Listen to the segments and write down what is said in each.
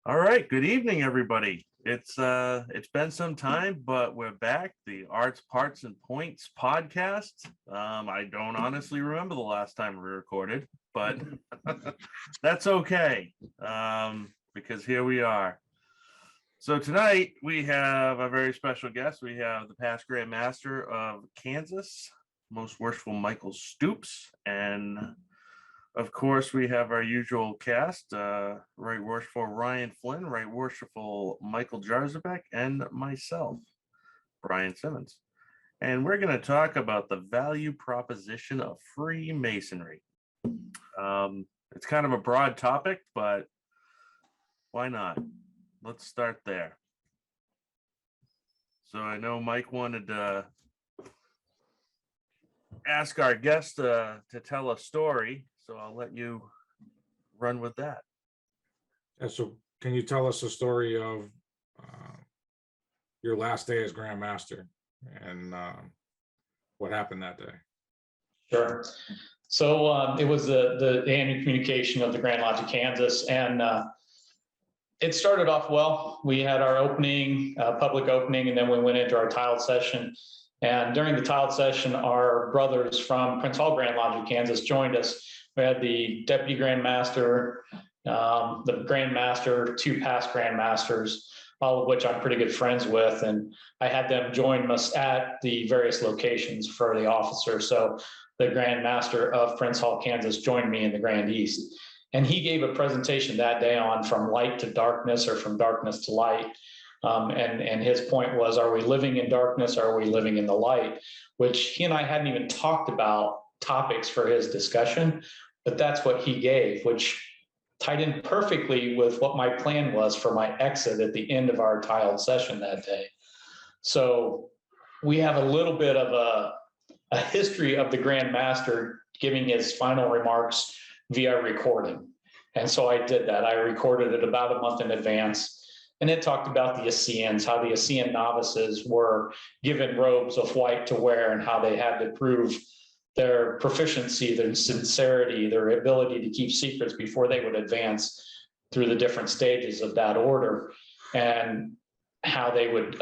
All right, good evening, everybody. It's been some time, but we're back. The Arts, Parts, and Points podcast. I don't honestly remember the last time we recorded, but that's okay, because here we are. So tonight we have a very special guest. We have the past Grand Master of Kansas, Most Worshipful Mikel Stoops, and of course, we have our usual cast, Right Worshipful Ryan Flynn, Right Worshipful Michael Jarzabek, and myself, Brian Simmons. And we're going to talk about the value proposition of Freemasonry. It's kind of a broad topic, but why not? Let's start there. So I know Mike wanted to ask our guest to tell a story. So I'll let you run with that. Yeah, so can you tell us a story of your last day as Grand Master and what happened that day? Sure. So it was the annual communication of the Grand Lodge of Kansas, and it started off well. We had our opening, public opening, and then we went into our tiled session. And during the tiled session, our brothers from Prince Hall Grand Lodge of Kansas joined us. We had the Deputy Grand Master, the Grand Master, two past Grand Masters, all of which I'm pretty good friends with. And I had them join us at the various locations for the officer. So the Grand Master of Prince Hall, Kansas joined me in the Grand East. And he gave a presentation that day on from light to darkness, or from darkness to light. And his point was, are we living in darkness? Or are we living in the light? Which he and I hadn't even talked about topics for his discussion, but that's what he gave, which tied in perfectly with what my plan was for my exit at the end of our tiled session that day. So we have a little bit of a history of the Grand Master giving his final remarks via recording. And so I did that. I recorded it about a month in advance. And it talked about the Essenes, how the Essene novices were given robes of white to wear, and how they had to prove their proficiency, their sincerity, their ability to keep secrets before they would advance through the different stages of that order, and how they would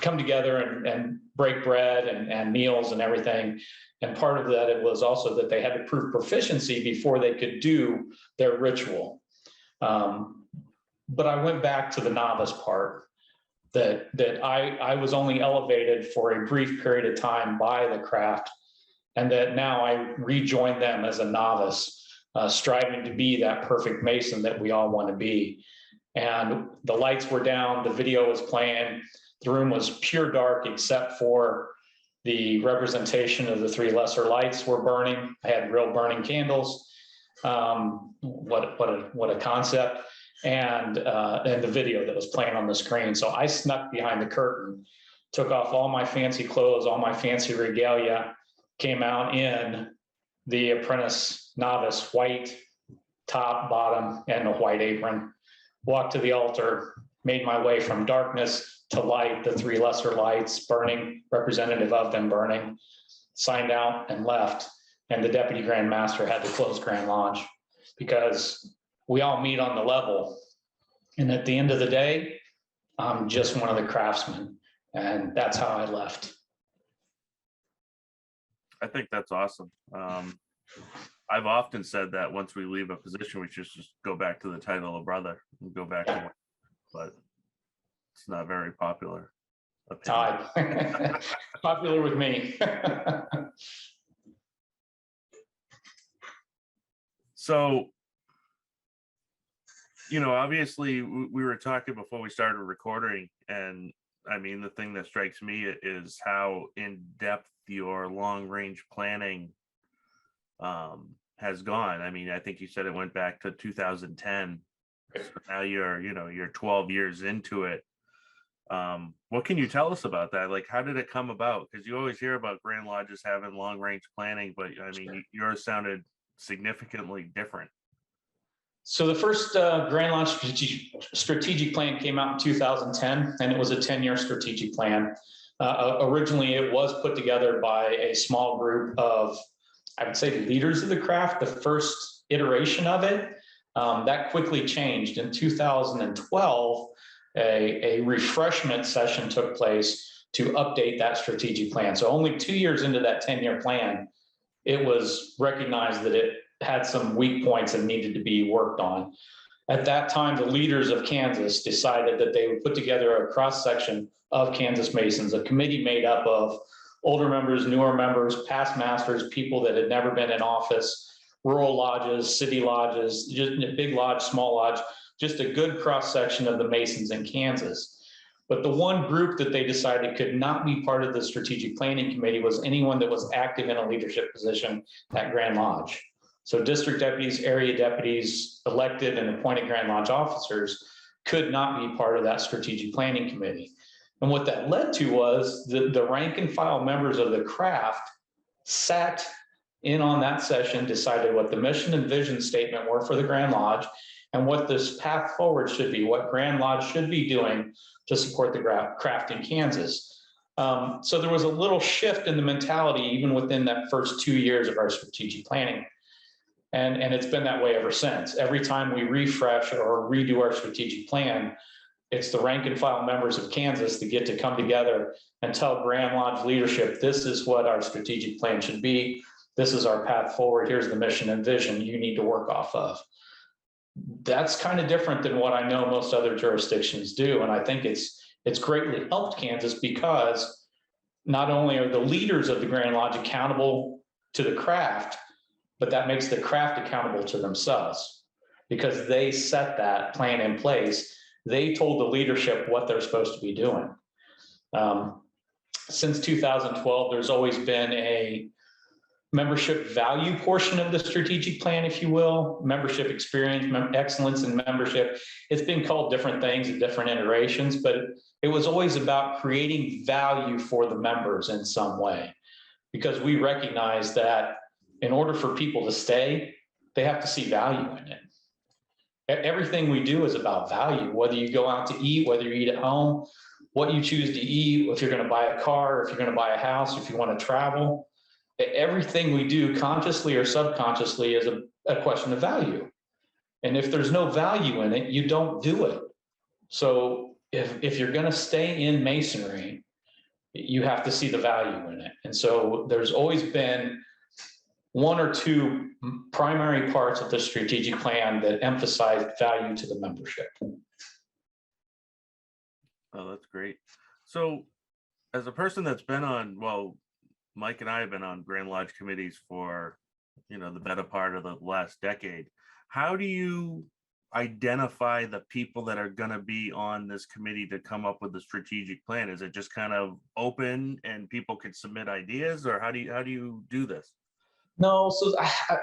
come together and break bread and meals and everything. And part of that, it was also that they had to prove proficiency before they could do their ritual. But I went back to the novice part, that I was only elevated for a brief period of time by the craft, and that now I rejoined them as a novice, striving to be that perfect Mason that we all want to be. And the lights were down, the video was playing, the room was pure dark except for the representation of the three lesser lights were burning. I had real burning candles. What a concept. And the video that was playing on the screen. So I snuck behind the curtain, took off all my fancy clothes, all my fancy regalia, came out in the apprentice novice white top, bottom, and a white apron, walked to the altar, made my way from darkness to light, the three lesser lights burning, representative of them burning, signed out and left. And the Deputy Grand Master had to close Grand Lodge, because we all meet on the level. And at the end of the day, I'm just one of the craftsmen. And that's how I left. I think that's awesome. I've often said that once we leave a position, we should just go back to the title of brother and go back to it. But it's not very popular. Popular with me. So, obviously we were talking before we started recording, and I mean, the thing that strikes me is how in depth your long range planning has gone. I mean, I think you said it went back to 2010. So now you're 12 years into it. What can you tell us about that? Like, how did it come about? Because you always hear about Grand Lodges having long range planning, but I mean, yours sounded significantly different. So the first Grand Lodge strategic plan came out in 2010, and it was a 10-year strategic plan. Originally, it was put together by a small group of, I would say, leaders of the craft, the first iteration of it. That quickly changed. In 2012, a refreshment session took place to update that strategic plan. So only 2 years into that 10-year plan, it was recognized that it had some weak points and needed to be worked on. At that time, the leaders of Kansas decided that they would put together a cross-section of Kansas Masons, a committee made up of older members, newer members, past masters, people that had never been in office, rural lodges, city lodges, just a big lodge, small lodge, just a good cross-section of the Masons in Kansas. But the one group that they decided could not be part of the strategic planning committee was anyone that was active in a leadership position at Grand Lodge. So district deputies, area deputies, elected and appointed Grand Lodge officers could not be part of that strategic planning committee. And what that led to was the rank and file members of the craft sat in on that session, decided what the mission and vision statement were for the Grand Lodge and what this path forward should be, what Grand Lodge should be doing to support the craft in Kansas. So there was a little shift in the mentality even within that first 2 years of our strategic planning. And it's been that way ever since. Every time we refresh or redo our strategic plan, it's the rank and file members of Kansas that get to come together and tell Grand Lodge leadership, this is what our strategic plan should be. This is our path forward. Here's the mission and vision you need to work off of. That's kind of different than what I know most other jurisdictions do. And I think it's greatly helped Kansas because not only are the leaders of the Grand Lodge accountable to the craft, but that makes the craft accountable to themselves because they set that plan in place. They told the leadership what they're supposed to be doing. Since 2012, there's always been a membership value portion of the strategic plan, if you will, membership experience, excellence in membership. It's been called different things at different iterations, but it was always about creating value for the members in some way, because we recognize that in order for people to stay, they have to see value in it. Everything we do is about value, whether you go out to eat, whether you eat at home, what you choose to eat, if you're going to buy a car, if you're going to buy a house, if you want to travel. Everything we do consciously or subconsciously is a question of value. And if there's no value in it, you don't do it. So if you're going to stay in Masonry, you have to see the value in it. And so there's always been one or two primary parts of the strategic plan that emphasize value to the membership. Oh, that's great. So as a person that's been on, well, Mike and I have been on Grand Lodge committees for, the better part of the last decade. How do you identify the people that are going to be on this committee to come up with the strategic plan? Is it just kind of open and people can submit ideas, or how do you do this? No, so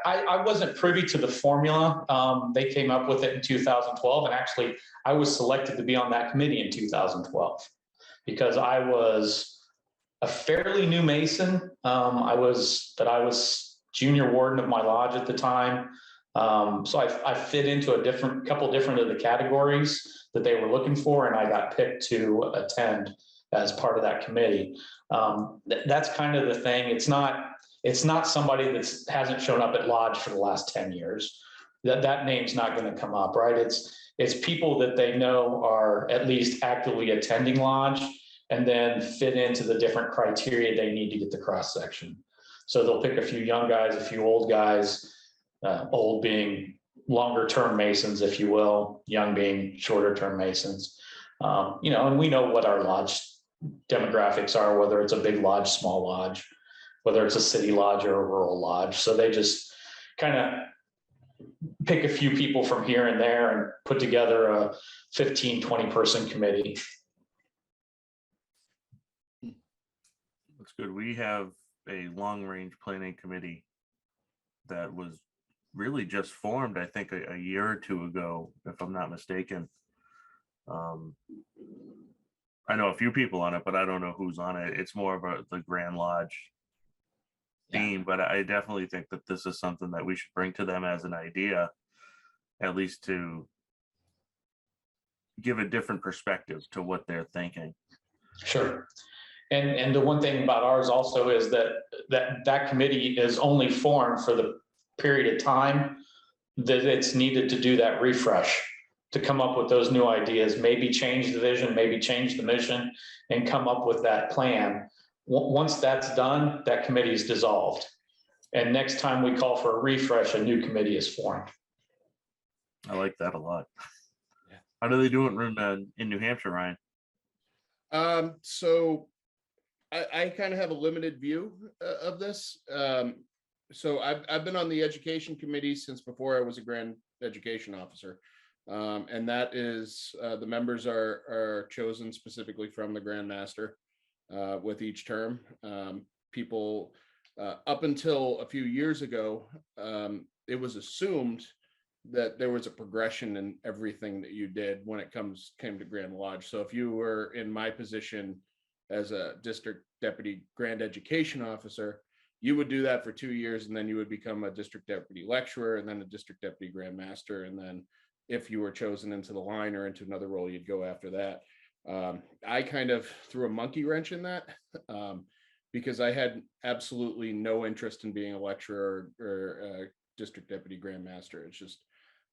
I wasn't privy to the formula. They came up with it in 2012, and actually I was selected to be on that committee in 2012 because I was a fairly new Mason. I was junior warden of my lodge at the time. So I fit into a couple different of the categories that they were looking for, and I got picked to attend as part of that committee. That's kind of the thing. It's not somebody that hasn't shown up at lodge for the last 10 years. That name's not going to come up, right? It's people that they know are at least actively attending lodge and then fit into the different criteria they need to get the cross section. So they'll pick a few young guys, a few old guys, old being longer term Masons, if you will, young being shorter term Masons. And we know what our lodge demographics are, whether it's a big lodge, small lodge, whether it's a city lodge or a rural lodge. So they just kind of pick a few people from here and there and put together a 15, 20 person committee. That's good. We have a long range planning committee that was really just formed, I think, a year or two ago, if I'm not mistaken. I know a few people on it, but I don't know who's on it. It's more of the Grand Lodge theme, but I definitely think that this is something that we should bring to them as an idea, at least to give a different perspective to what they're thinking. Sure. And the one thing about ours also is that committee is only formed for the period of time that it's needed to do that refresh, to come up with those new ideas, maybe change the vision, maybe change the mission, and come up with that plan. Once that's done, that committee is dissolved. And next time we call for a refresh, a new committee is formed. I like that a lot. Yeah. How do they do it in New Hampshire, Ryan? So I kind of have a limited view of this. So I've been on the education committee since before I was a grand education officer. And that is, the members are chosen specifically from the Grand Master with each term. People, up until a few years ago, it was assumed that there was a progression in everything that you did when it came to Grand Lodge. So if you were in my position as a district deputy grand education officer, you would do that for 2 years, and then you would become a district deputy lecturer, and then a district deputy grand master, and then if you were chosen into the line or into another role, you'd go after that. I kind of threw a monkey wrench in that because I had absolutely no interest in being a lecturer or a district deputy grand master. It's just,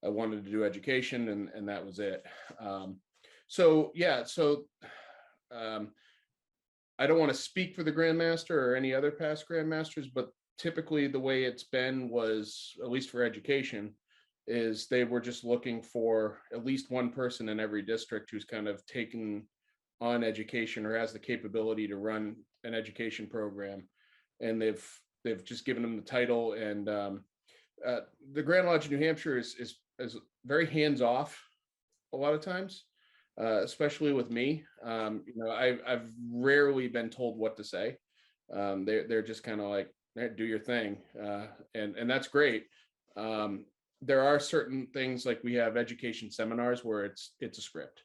I wanted to do education, and that was it. So I don't want to speak for the Grand Master or any other past Grand Masters, but typically the way it's been was, at least for education, is they were just looking for at least one person in every district who's kind of taken on education or has the capability to run an education program, and they've just given them the title. And the Grand Lodge of New Hampshire is very hands off a lot of times. Especially with me, I've rarely been told what to say. They're just kind of like, hey, do your thing, and that's great. There are certain things, like we have education seminars where it's a script,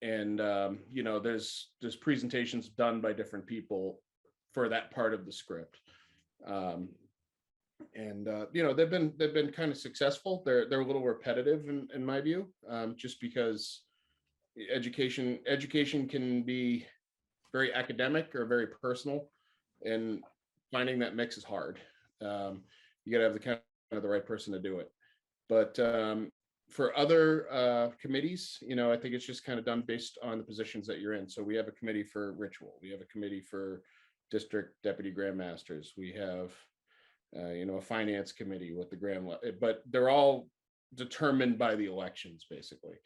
there's presentations done by different people for that part of the script. They've been kind of successful. They're a little repetitive in my view, just because education can be very academic or very personal, and finding that mix is hard. You got to have the right person to do it. But for other committees, I think it's just kind of done based on the positions that you're in. So we have a committee for ritual. We have a committee for district deputy grand masters. We have a finance committee with the grand, but they're all determined by the elections, basically.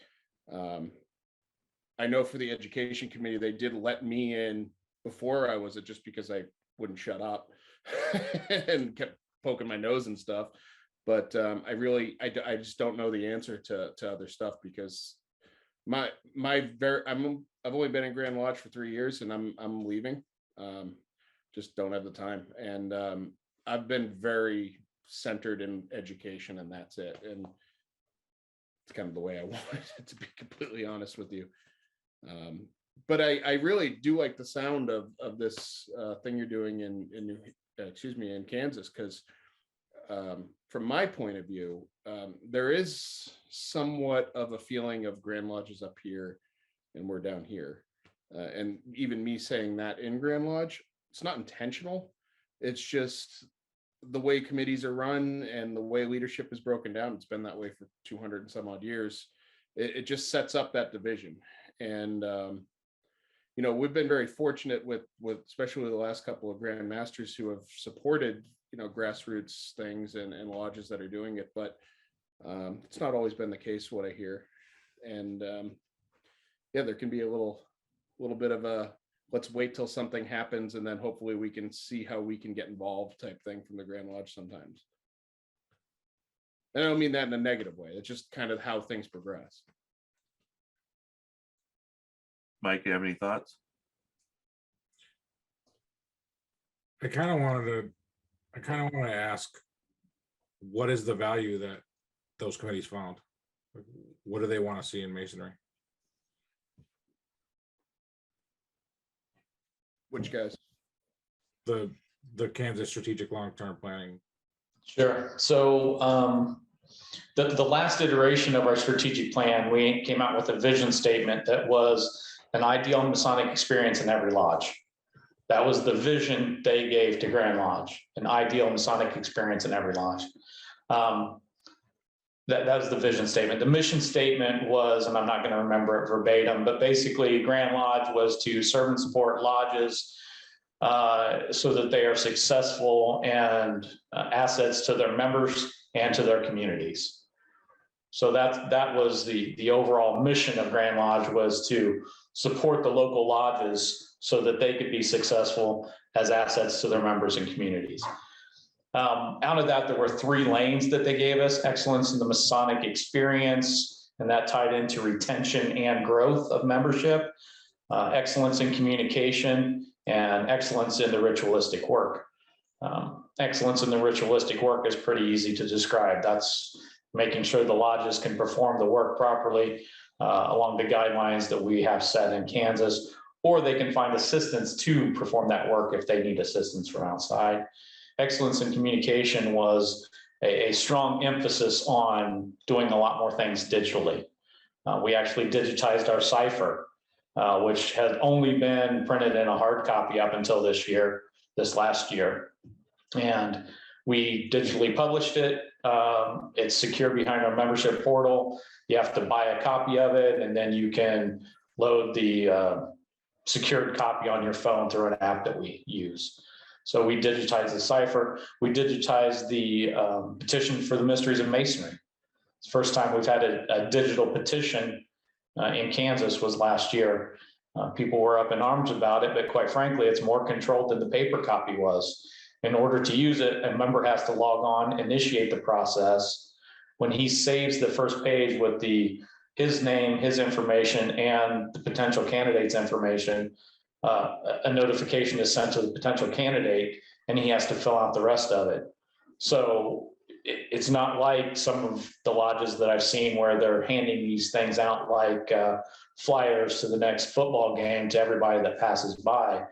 I know for the education committee, they did let me in before I was it, just because I wouldn't shut up and kept poking my nose and stuff. But I just don't know the answer to other stuff, because I've only been in Grand Lodge for 3 years, and I'm leaving. Just don't have the time. And I've been very centered in education, and that's it. And it's kind of the way I wanted it, to be completely honest with you. But I really do like the sound of this thing you're doing in Kansas, because from my point of view, there is somewhat of a feeling of Grand Lodges up here and we're down here. And even me saying that in Grand Lodge, it's not intentional. It's just the way committees are run and the way leadership is broken down. It's been that way for 200 and some odd years. It just sets up that division. And we've been very fortunate with especially the last couple of Grand Masters who have supported grassroots things and lodges that are doing it, but it's not always been the case, what I hear. And there can be a little bit of a let's wait till something happens and then hopefully we can see how we can get involved type thing from the Grand Lodge sometimes. And I don't mean that in a negative way. It's just kind of how things progress. Mike, you have any thoughts? I kind of want to ask, what is the value that those committees found? What do they want to see in Masonry? Which guys? The Kansas Strategic Long-Term Planning. Sure. So the last iteration of our strategic plan, we came out with a vision statement that was an ideal Masonic experience in every lodge. That was the vision they gave to Grand Lodge, an ideal Masonic experience in every lodge. That was the vision statement. The mission statement was, and I'm not going to remember it verbatim, but basically Grand Lodge was to serve and support lodges so that they are successful and assets to their members and to their communities. So that was the overall mission of Grand Lodge, was to support the local lodges so that they could be successful as assets to their members and communities. Out of that, there were 3 lanes that they gave us: excellence in the Masonic experience, and that tied into retention and growth of membership, excellence in communication, and excellence in the ritualistic work. Excellence in the ritualistic work is pretty easy to describe. That's making sure the lodges can perform the work properly along the guidelines that we have set in Kansas, or they can find assistance to perform that work if they need assistance from outside. Excellence in communication was a strong emphasis on doing a lot more things digitally. We actually digitized our cipher, which had only been printed in a hard copy up until this last year. And we digitally published it. It's secure behind our membership portal. You have to buy a copy of it, and then you can load the secured copy on your phone through an app that we use. So we digitized the cipher. We digitized the petition for the mysteries of Masonry. It's the first time we've had a digital petition in Kansas was last year. People were up in arms about it, but quite frankly, it's more controlled than the paper copy was. In order to use it, a member has to log on, initiate the process. When he saves the first page with his name, his information, and the potential candidate's information, a notification is sent to the potential candidate, and he has to fill out the rest of it. So it's not like some of the lodges that I've seen where they're handing these things out like flyers to the next football game to everybody that passes by.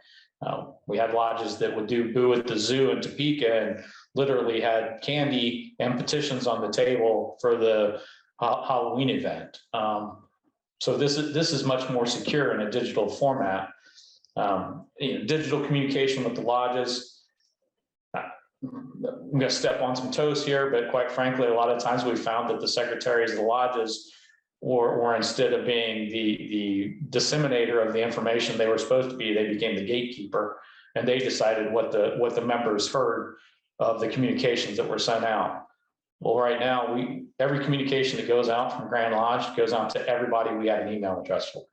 We had lodges that would do Boo at the Zoo in Topeka and literally had candy and petitions on the table for the Halloween event. So this is much more secure in a digital format. Digital communication with the lodges. I'm going to step on some toes here, but quite frankly, a lot of times we found that the secretaries of the lodges or instead of being the disseminator of the information they were supposed to be, they became the gatekeeper, and they decided what the members heard of the communications that were sent out. Well, right now, every communication that goes out from Grand Lodge goes out to everybody we have an email address for.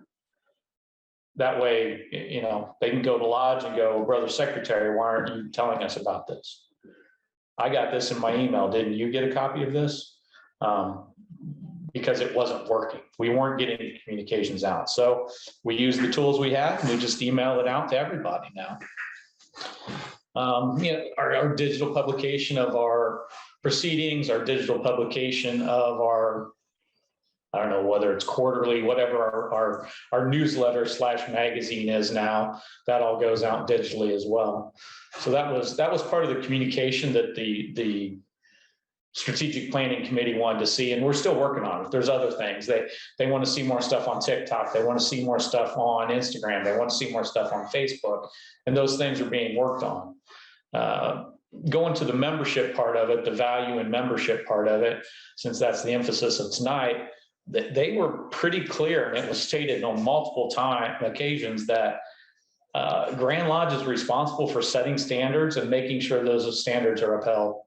That way, they can go to Lodge and go, Brother Secretary, why aren't you telling us about this? I got this in my email. Didn't you get a copy of this? Because it wasn't working. We weren't getting the communications out. So we use the tools we have, and we just email it out to everybody now. Our digital publication of our proceedings, our digital publication of our, I don't know whether it's quarterly, whatever our newsletter / magazine is now, that all goes out digitally as well. So that was part of the communication that the strategic planning committee wanted to see, and we're still working on it. There's other things. They want to see more stuff on TikTok. They want to see more stuff on Instagram. They want to see more stuff on Facebook, and those things are being worked on. Going to the membership part of it, the value and membership part of it, since that's the emphasis of tonight, that they were pretty clear, and it was stated on multiple occasions that Grand Lodge is responsible for setting standards and making sure those standards are upheld.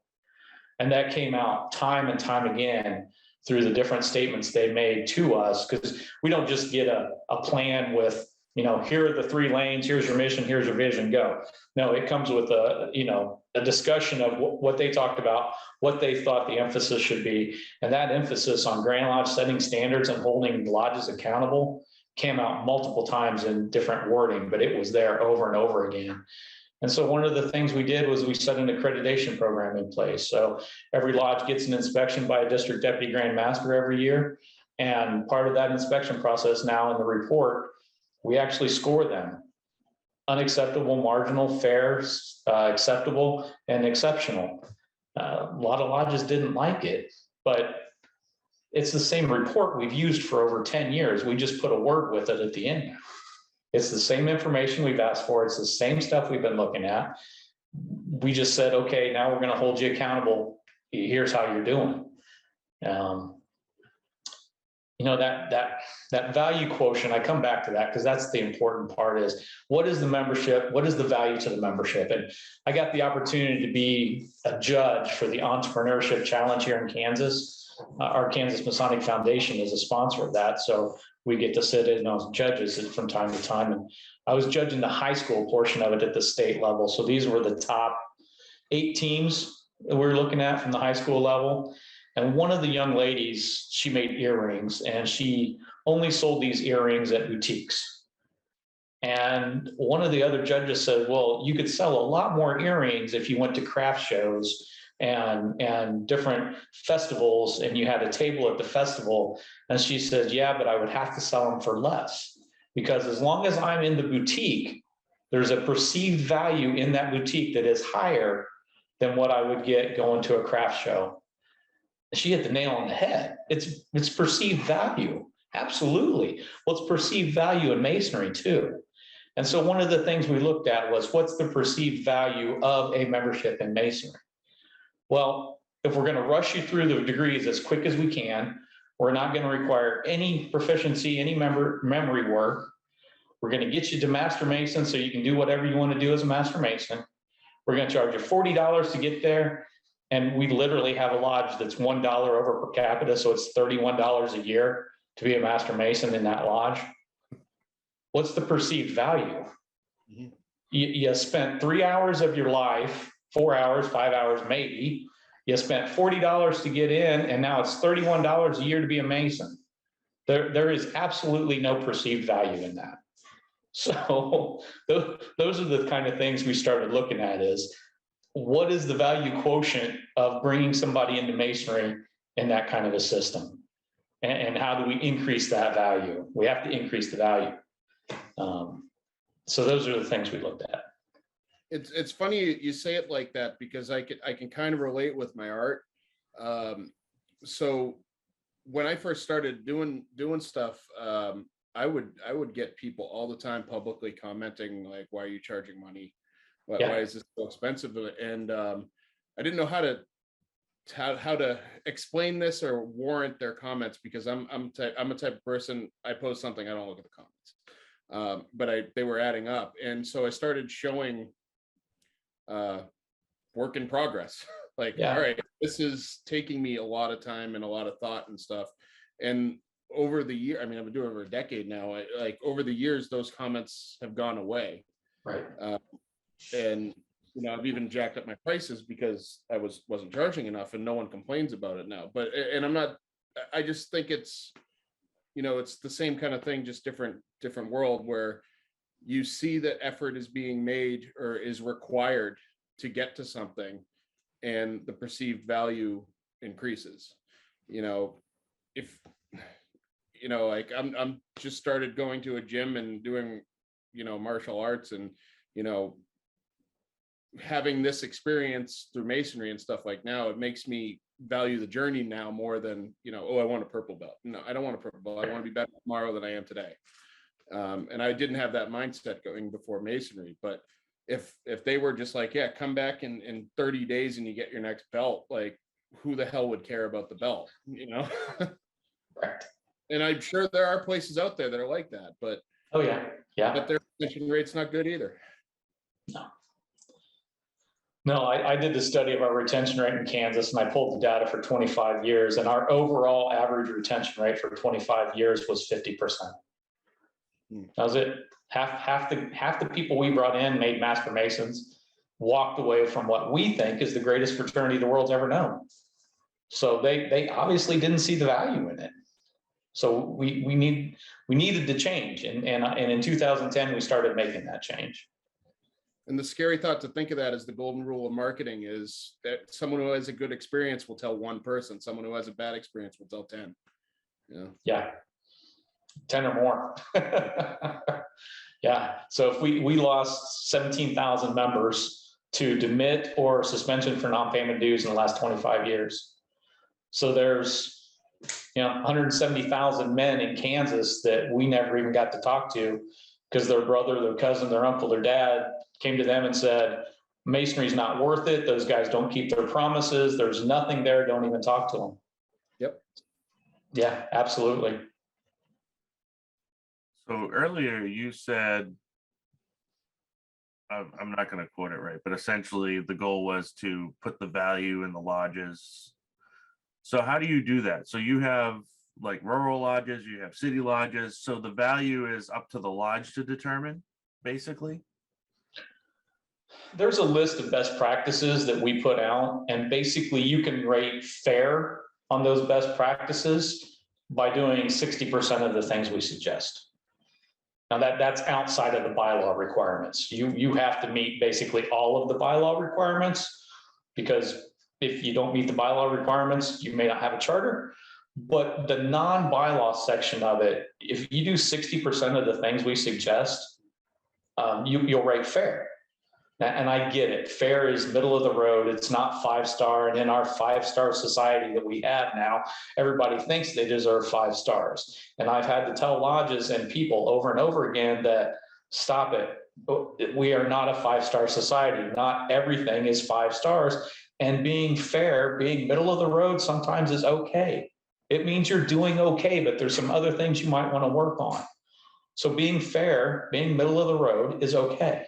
And that came out time and time again through the different statements they made to us, because we don't just get a plan with, here are the 3 lanes, here's your mission, here's your vision, go. No, it comes with a discussion of what they talked about, what they thought the emphasis should be. And that emphasis on Grand Lodge setting standards and holding lodges accountable came out multiple times in different wording, but it was there over and over again. And so one of the things we did was we set an accreditation program in place. So every lodge gets an inspection by a district deputy grand master every year. And part of that inspection process now in the report, we actually score them: unacceptable, marginal, fair, acceptable, and exceptional. A lot of lodges didn't like it, but it's the same report we've used for over 10 years. We just put a word with it at the end. It's the same information we've asked for. It's the same stuff we've been looking at. We just said, okay, now we're going to hold you accountable. Here's how you're doing. You know, that value quotient, I come back to that because that's the important part is what is the membership? What is the value to the membership? And I got the opportunity to be a judge for the Entrepreneurship Challenge here in Kansas. Our Kansas Masonic Foundation is a sponsor of that. So we get to sit in as judges from time to time. And I was judging the high school portion of it at the state level. So these were the top 8 teams that we're looking at from the high school level. And one of the young ladies, she made earrings and she only sold these earrings at boutiques. And one of the other judges said, well, you could sell a lot more earrings if you went to craft shows and different festivals and you had a table at the festival. And she said, yeah, but I would have to sell them for less because as long as I'm in the boutique, there's a perceived value in that boutique that is higher than what I would get going to a craft show. She hit the nail on the head. It's perceived value. Absolutely. Well, it's perceived value in Masonry too. And so one of the things we looked at was what's the perceived value of a membership in Masonry? Well, if we're going to rush you through the degrees as quick as we can, we're not going to require any proficiency, any memory work. We're going to get you to Master Mason so you can do whatever you want to do as a Master Mason. We're going to charge you $40 to get there. And we literally have a lodge that's $1 over per capita. So it's $31 a year to be a Master Mason in that lodge. What's the perceived value? Mm-hmm. You spent 3 hours of your life, 4 hours, 5 hours, maybe. You spent $40 to get in, and now it's $31 a year to be a Mason. There is absolutely no perceived value in that. So those are the kind of things we started looking at is, what is the value quotient of bringing somebody into Masonry in that kind of a system? And how do we increase that value? We have to increase the value. So those are the things we looked at. It's funny you say it like that because I can kind of relate with my art. So when I first started doing stuff, I would get people all the time publicly commenting like, "Why are you charging money? Why is this so expensive?" And I didn't know how to explain this or warrant their comments because I'm a type of person. I post something, I don't look at the comments, but they were adding up, and so I started showing work in progress. Like, all right, this is taking me a lot of time and a lot of thought and stuff. And over the year, I mean, I've been doing it over a decade now. Like over the years, those comments have gone away. Right. And I've even jacked up my prices because I wasn't charging enough, and no one complains about it now. But I just think it's it's the same kind of thing, just different world where you see that effort is being made or is required to get to something, and the perceived value increases. If like I'm just started going to a gym and doing martial arts and having this experience through Masonry and stuff like now, it makes me value the journey now more than, I want a purple belt. No, I don't want a purple belt. I want to be better tomorrow than I am today. And I didn't have that mindset going before Masonry, but if they were just like, yeah, come back in 30 days and you get your next belt, like who the hell would care about the belt, Correct. And I'm sure there are places out there that are like that, but but their retention rate's not good either. No, I did the study of our retention rate in Kansas, and I pulled the data for 25 years, and our overall average retention rate for 25 years was 50%. That was it. Half the people we brought in made Master Masons, walked away from what we think is the greatest fraternity the world's ever known. So they obviously didn't see the value in it. So we needed to change, and in 2010 we started making that change. And the scary thought to think of that as the golden rule of marketing is that someone who has a good experience will tell one person. Someone who has a bad experience will tell 10. Yeah. 10 or more. Yeah. So if we lost 17,000 members to demit or suspension for non-payment dues in the last 25 years. So there's 170,000 men in Kansas that we never even got to talk to because their brother, their cousin, their uncle, their dad came to them and said, Masonry's not worth it. Those guys don't keep their promises. There's nothing there. Don't even talk to them. Yep. Yeah, absolutely. So earlier you said, I'm not going to quote it right, but essentially the goal was to put the value in the lodges. So how do you do that? So you have like rural lodges, you have city lodges. So the value is up to the lodge to determine, basically. There's a list of best practices that we put out, and basically you can rate fair on those best practices by doing 60% of the things we suggest. Now that's outside of the bylaw requirements. You have to meet basically all of the bylaw requirements, because if you don't meet the bylaw requirements, you may not have a charter. But the non-bylaw section of it, if you do 60% of the things we suggest, you'll rate fair. And I get it. Fair is middle of the road. It's not 5-star. And in our 5-star society that we have now, everybody thinks they deserve 5 stars. And I've had to tell lodges and people over and over again that stop it. We are not a 5-star society. Not everything is 5 stars. And being fair, being middle of the road sometimes is okay. It means you're doing okay, but there's some other things you might want to work on. So being fair, being middle of the road is okay.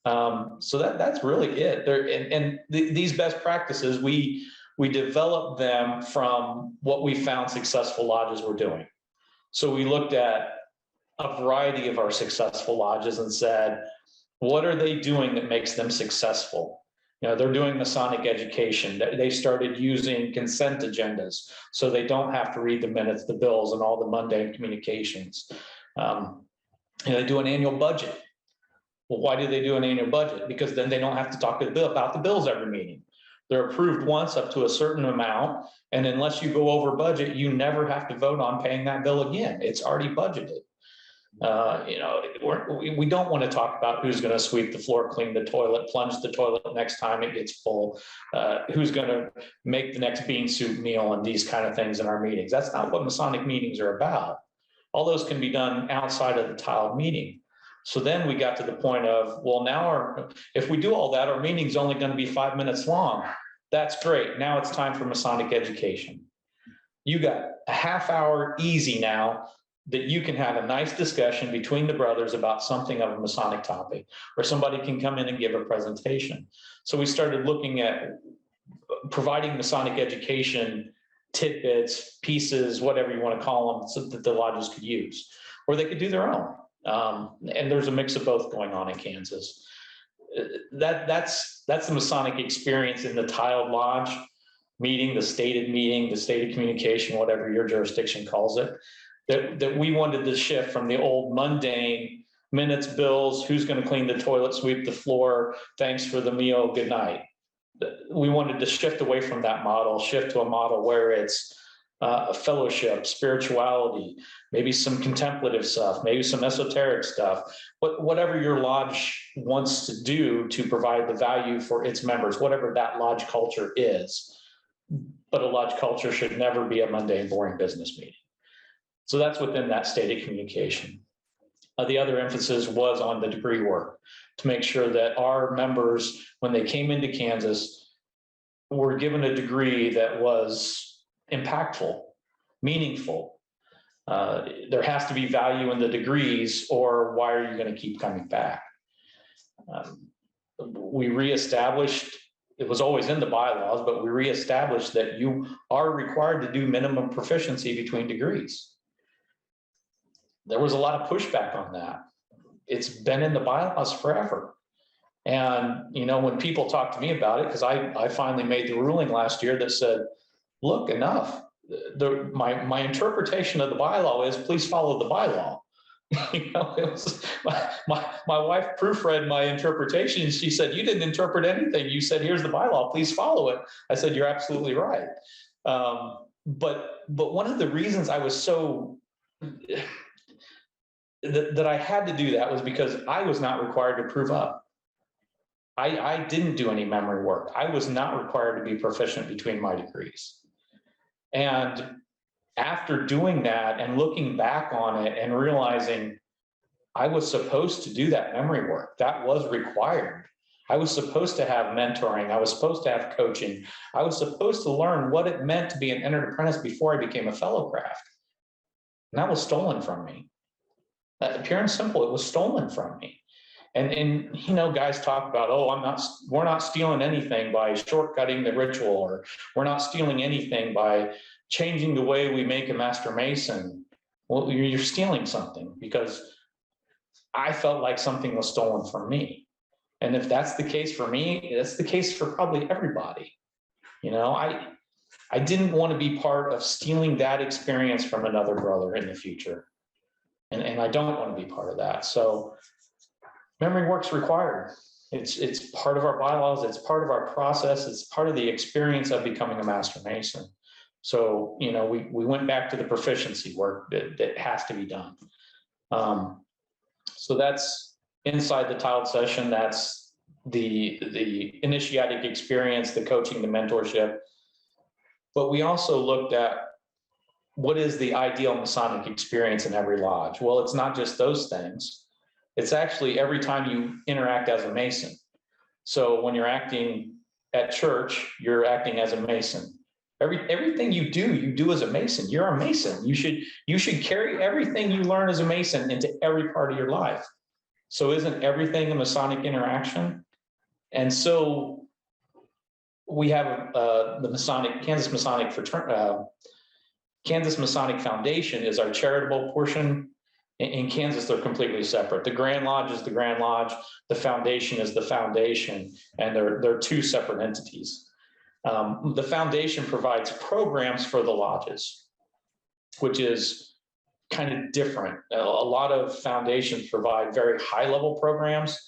So that's really it. These best practices, we developed them from what we found successful lodges were doing. So we looked at a variety of our successful lodges and said, what are they doing that makes them successful? You know, they're doing Masonic education. They started using consent agendas, so they don't have to read the minutes, the bills, and all the mundane communications. They do an annual budget. Well, why do they do an annual budget? Because then they don't have to talk about the bills every meeting. They're approved once up to a certain amount, and unless you go over budget, you never have to vote on paying that bill again. It's already budgeted. We don't want to talk about who's going to sweep the floor, clean the toilet, plunge the toilet next time it gets full, who's going to make the next bean soup meal, and these kind of things in our meetings. That's not what Masonic meetings are about. All those can be done outside of the tiled meeting. So then we got to the point of, well, now if we do all that, our meeting's only going to be 5 minutes long. That's great. Now it's time for Masonic education. You got a half hour easy now that you can have a nice discussion between the brothers about something of a Masonic topic, or somebody can come in and give a presentation. So we started looking at providing Masonic education tidbits, pieces, whatever you want to call them, so that the lodges could use, or they could do their own. And there's a mix of both going on in Kansas. That's the Masonic experience in the tiled lodge meeting, the stated communication, whatever your jurisdiction calls it, that we wanted to shift from the old mundane minutes, bills, who's going to clean the toilet, sweep the floor, thanks for the meal, good night. We wanted to shift away from that model, shift to a model where it's a fellowship, spirituality, maybe some contemplative stuff, maybe some esoteric stuff, but whatever your lodge wants to do to provide the value for its members, whatever that lodge culture is. But a lodge culture should never be a mundane, boring business meeting. So that's within that stated communication. The other emphasis was on the degree work, to make sure that our members, when they came into Kansas, were given a degree that was impactful, meaningful. There has to be value in the degrees, or why are you going to keep coming back? We reestablished, it was always in the bylaws, but we reestablished that you are required to do minimum proficiency between degrees. There was a lot of pushback on that. It's been in the bylaws forever. And, when people talk to me about it, because I finally made the ruling last year that said, look, enough. My interpretation of the bylaw is please follow the bylaw. It was my wife proofread my interpretation. She said, you didn't interpret anything. You said, here's the bylaw, please follow it. I said, you're absolutely right. But one of the reasons I was so that I had to do that was because I was not required to prove up. I didn't do any memory work. I was not required to be proficient between my degrees. And after doing that and looking back on it and realizing I was supposed to do that memory work, that was required. I was supposed to have mentoring. I was supposed to have coaching. I was supposed to learn what it meant to be an entered apprentice before I became a fellow craft. And that was stolen from me. Pure and simple, it was stolen from me. And you know, guys talk about, oh, we're not stealing anything by shortcutting the ritual, or we're not stealing anything by changing the way we make a master mason. Well, you're stealing something, because I felt like something was stolen from me. And if that's the case for me, that's the case for probably everybody. You know, I didn't want to be part of stealing that experience from another brother in the future. And I don't want to be part of that. So memory work's required. It's part of our bylaws. It's part of our process. It's part of the experience of becoming a master mason. So, you know, we went back to the proficiency work that has to be done. So that's inside the tiled session. That's the initiatic experience, the coaching, the mentorship. But we also looked at what is the ideal Masonic experience in every lodge. Well, it's not just those things. It's actually every time you interact as a Mason. So when you're acting at church, you're acting as a Mason. Everything you do as a Mason. You're a Mason. You should carry everything you learn as a Mason into every part of your life. So isn't everything a Masonic interaction? And so we have the Kansas Masonic Foundation is our charitable portion. In Kansas, they're completely separate. The Grand Lodge is the Grand Lodge. The foundation is the foundation, and they're two separate entities. The foundation provides programs for the lodges, which is kind of different. A lot of foundations provide very high-level programs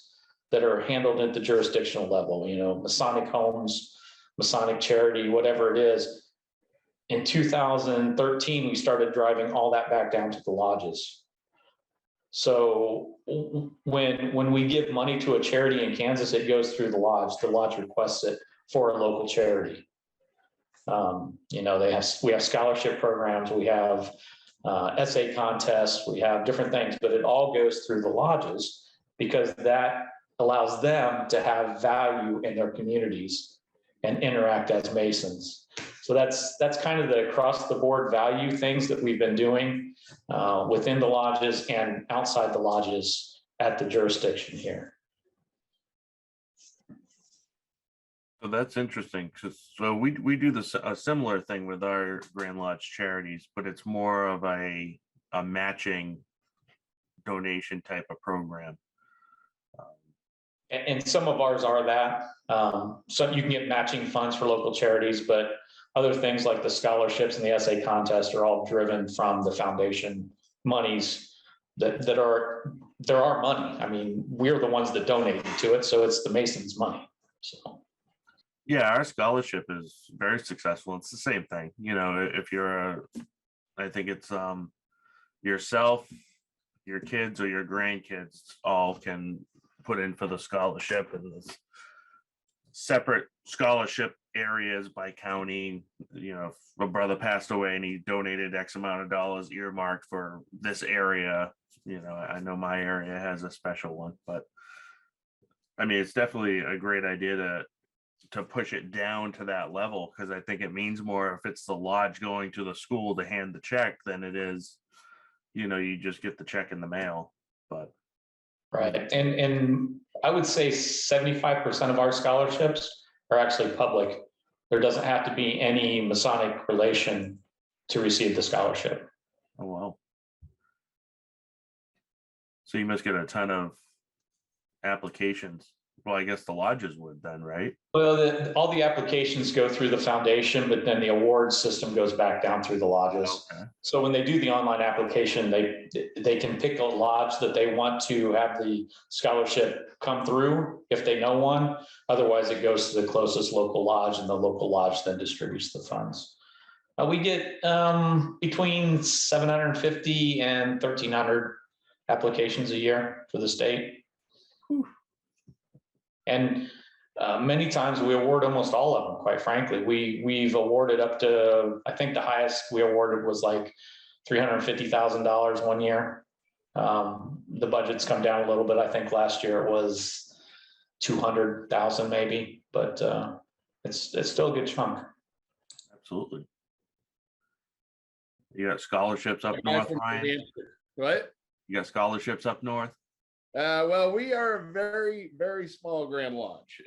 that are handled at the jurisdictional level, you know, Masonic homes, Masonic charity, whatever it is. In 2013, we started driving all that back down to the lodges. So when we give money to a charity in Kansas, it goes through the lodge. The lodge requests it for a local charity. You know, we have scholarship programs, we have essay contests, we have different things, but it all goes through the lodges because that allows them to have value in their communities and interact as Masons. So that's kind of the across the board value things that we've been doing within the lodges and outside the lodges at the jurisdiction here. So that's interesting. So we do a similar thing with our Grand Lodge charities, but it's more of a matching donation type of program. And some of ours are that. So you can get matching funds for local charities, but other things like the scholarships and the essay contest are all driven from the foundation monies that are our money. I mean, we're the ones that donated to it, so it's the Masons' money. So yeah, our scholarship is very successful. It's the same thing, you know. If you're I think it's yourself, your kids, or your grandkids all can put in for the scholarship, and there's separate scholarship areas by county. You know, if a brother passed away and he donated X amount of dollars earmarked for this area, you know, I know my area has a special one, but I mean, it's definitely a great idea to push it down to that level, because I think it means more if it's the lodge going to the school to hand the check than it is, you know, you just get the check in the mail. But right, and I would say 75% of our scholarships are actually public. There doesn't have to be any Masonic relation to receive the scholarship. oh well. So you must get a ton of applications. Well, I guess the lodges would then, right? Well, all the applications go through the foundation, but then the awards system goes back down through the lodges. Okay. So when they do the online application, they can pick a lodge that they want to have the scholarship come through if they know one. Otherwise, it goes to the closest local lodge, and the local lodge then distributes the funds. We get between 750 and 1,300 applications a year for the state. Whew. And many times we award almost all of them, quite frankly. We've awarded up to, I think the highest we awarded was like $350,000 one year. The budget's come down a little bit. I think last year it was 200,000 maybe, but it's still a good chunk. Absolutely. You got scholarships up Guy north, from New Ryan? Hampshire. What? You got scholarships up north? Well, we are a very, very small Grand Lodge.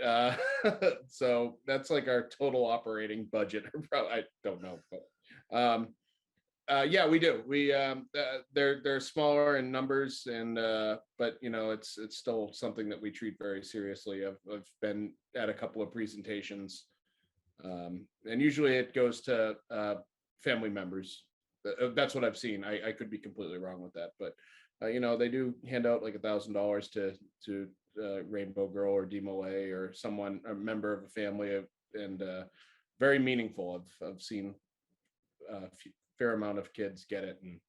So that's like our total operating budget. I don't know, but yeah, we do. We they're smaller in numbers, and but you know, it's still something that we treat very seriously. I've been at a couple of presentations, and usually it goes to family members. That's what I've seen. I could be completely wrong with that, but you know, they do hand out like $1,000 to Rainbow Girl or DMOA or someone, a member of a family, and very meaningful. I've seen a fair amount of kids get it, and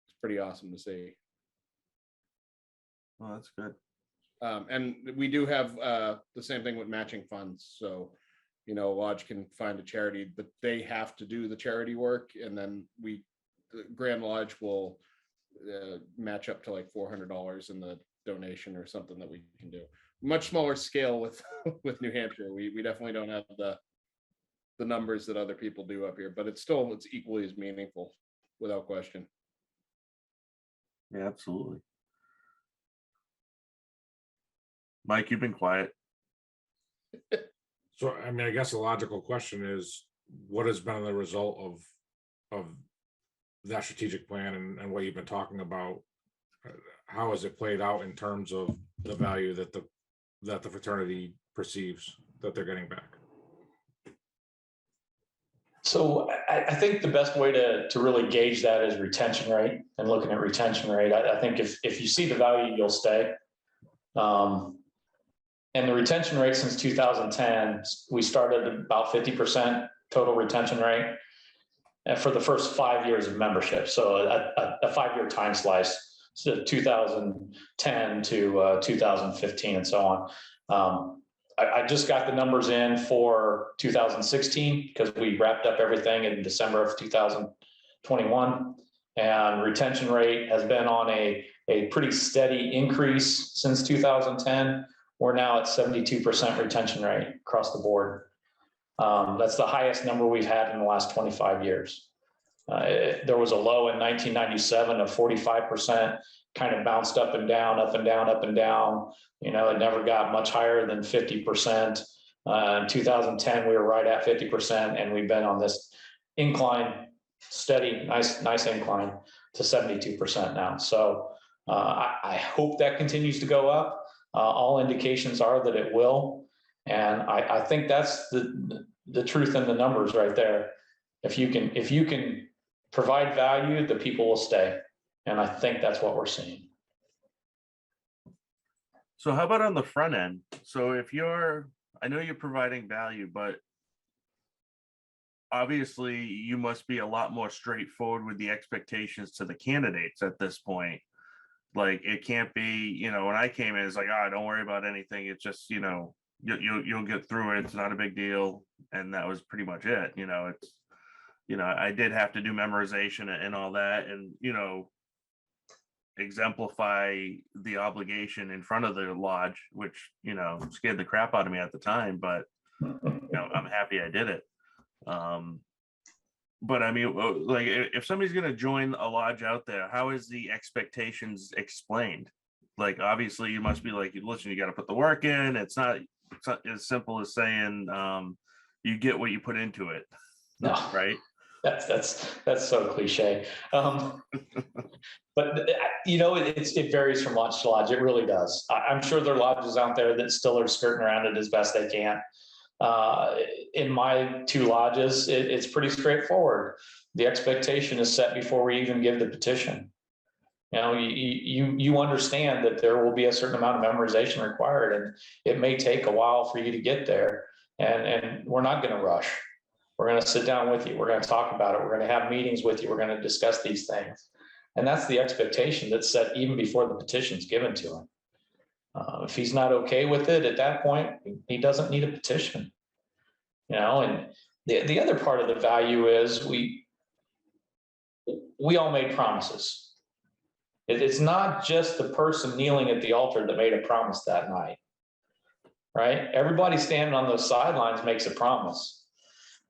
it's pretty awesome to see. Oh, that's good. And we do have the same thing with matching funds. So, you know, Lodge can find a charity, but they have to do the charity work, and then the Grand Lodge will match up to like $400 in the donation or something that we can do. Much smaller scale with with New Hampshire. We definitely don't have the numbers that other people do up here, but it's equally as meaningful, without question. Yeah, absolutely. Mike, you've been quiet. So, I mean, I guess the logical question is, what has been the result of that strategic plan and what you've been talking about? How has it played out in terms of the value that the fraternity perceives that they're getting back? So I think the best way to really gauge that is retention rate, and looking at retention rate. I think if you see the value, you'll stay. And the retention rate since 2010, we started about 50% total retention rate, and for the first 5 years of membership. So a 5-year time slice, so 2010 to 2015 and so on. I just got the numbers in for 2016 because we wrapped up everything in December of 2021, and retention rate has been on a pretty steady increase since 2010. We're now at 72% retention rate across the board. That's the highest number we've had in the last 25 years. There was a low in 1997 of 45%, kind of bounced up and down, up and down, up and down. You know, it never got much higher than 50%. In 2010, we were right at 50%, and we've been on this incline, steady, nice incline to 72% now. So I hope that continues to go up. All indications are that it will. And I think that's the truth in the numbers right there. If you can provide value, the people will stay. And I think that's what we're seeing. So how about on the front end? So I know you're providing value, but obviously you must be a lot more straightforward with the expectations to the candidates at this point. Like, it can't be, you know, when I came in, it's like, don't worry about anything. It's just, you know, you'll get through it. It's not a big deal. And that was pretty much it. You know, I did have to do memorization and all that, and, you know, exemplify the obligation in front of the lodge, which, you know, scared the crap out of me at the time, but, you know, I'm happy I did it. But I mean, like, if somebody's going to join a lodge out there, how is the expectations explained? Like, obviously you must be like, listen, you got to put the work in. It's not as simple as saying you get what you put into it. No, right? That's so cliche. But you know, it varies from lodge to lodge. It really does. I'm sure there are lodges out there that still are skirting around it as best they can. In my 2 lodges, it's pretty straightforward. The expectation is set before we even give the petition. You know, you understand that there will be a certain amount of memorization required, and it may take a while for you to get there. And we're not going to rush. We're going to sit down with you. We're going to talk about it. We're going to have meetings with you. We're going to discuss these things. And that's the expectation that's set even before the petition's given to him. If he's not okay with it at that point, he doesn't need a petition. You know, and the other part of the value is we all made promises. It's not just the person kneeling at the altar that made a promise that night. right? Everybody standing on those sidelines makes a promise.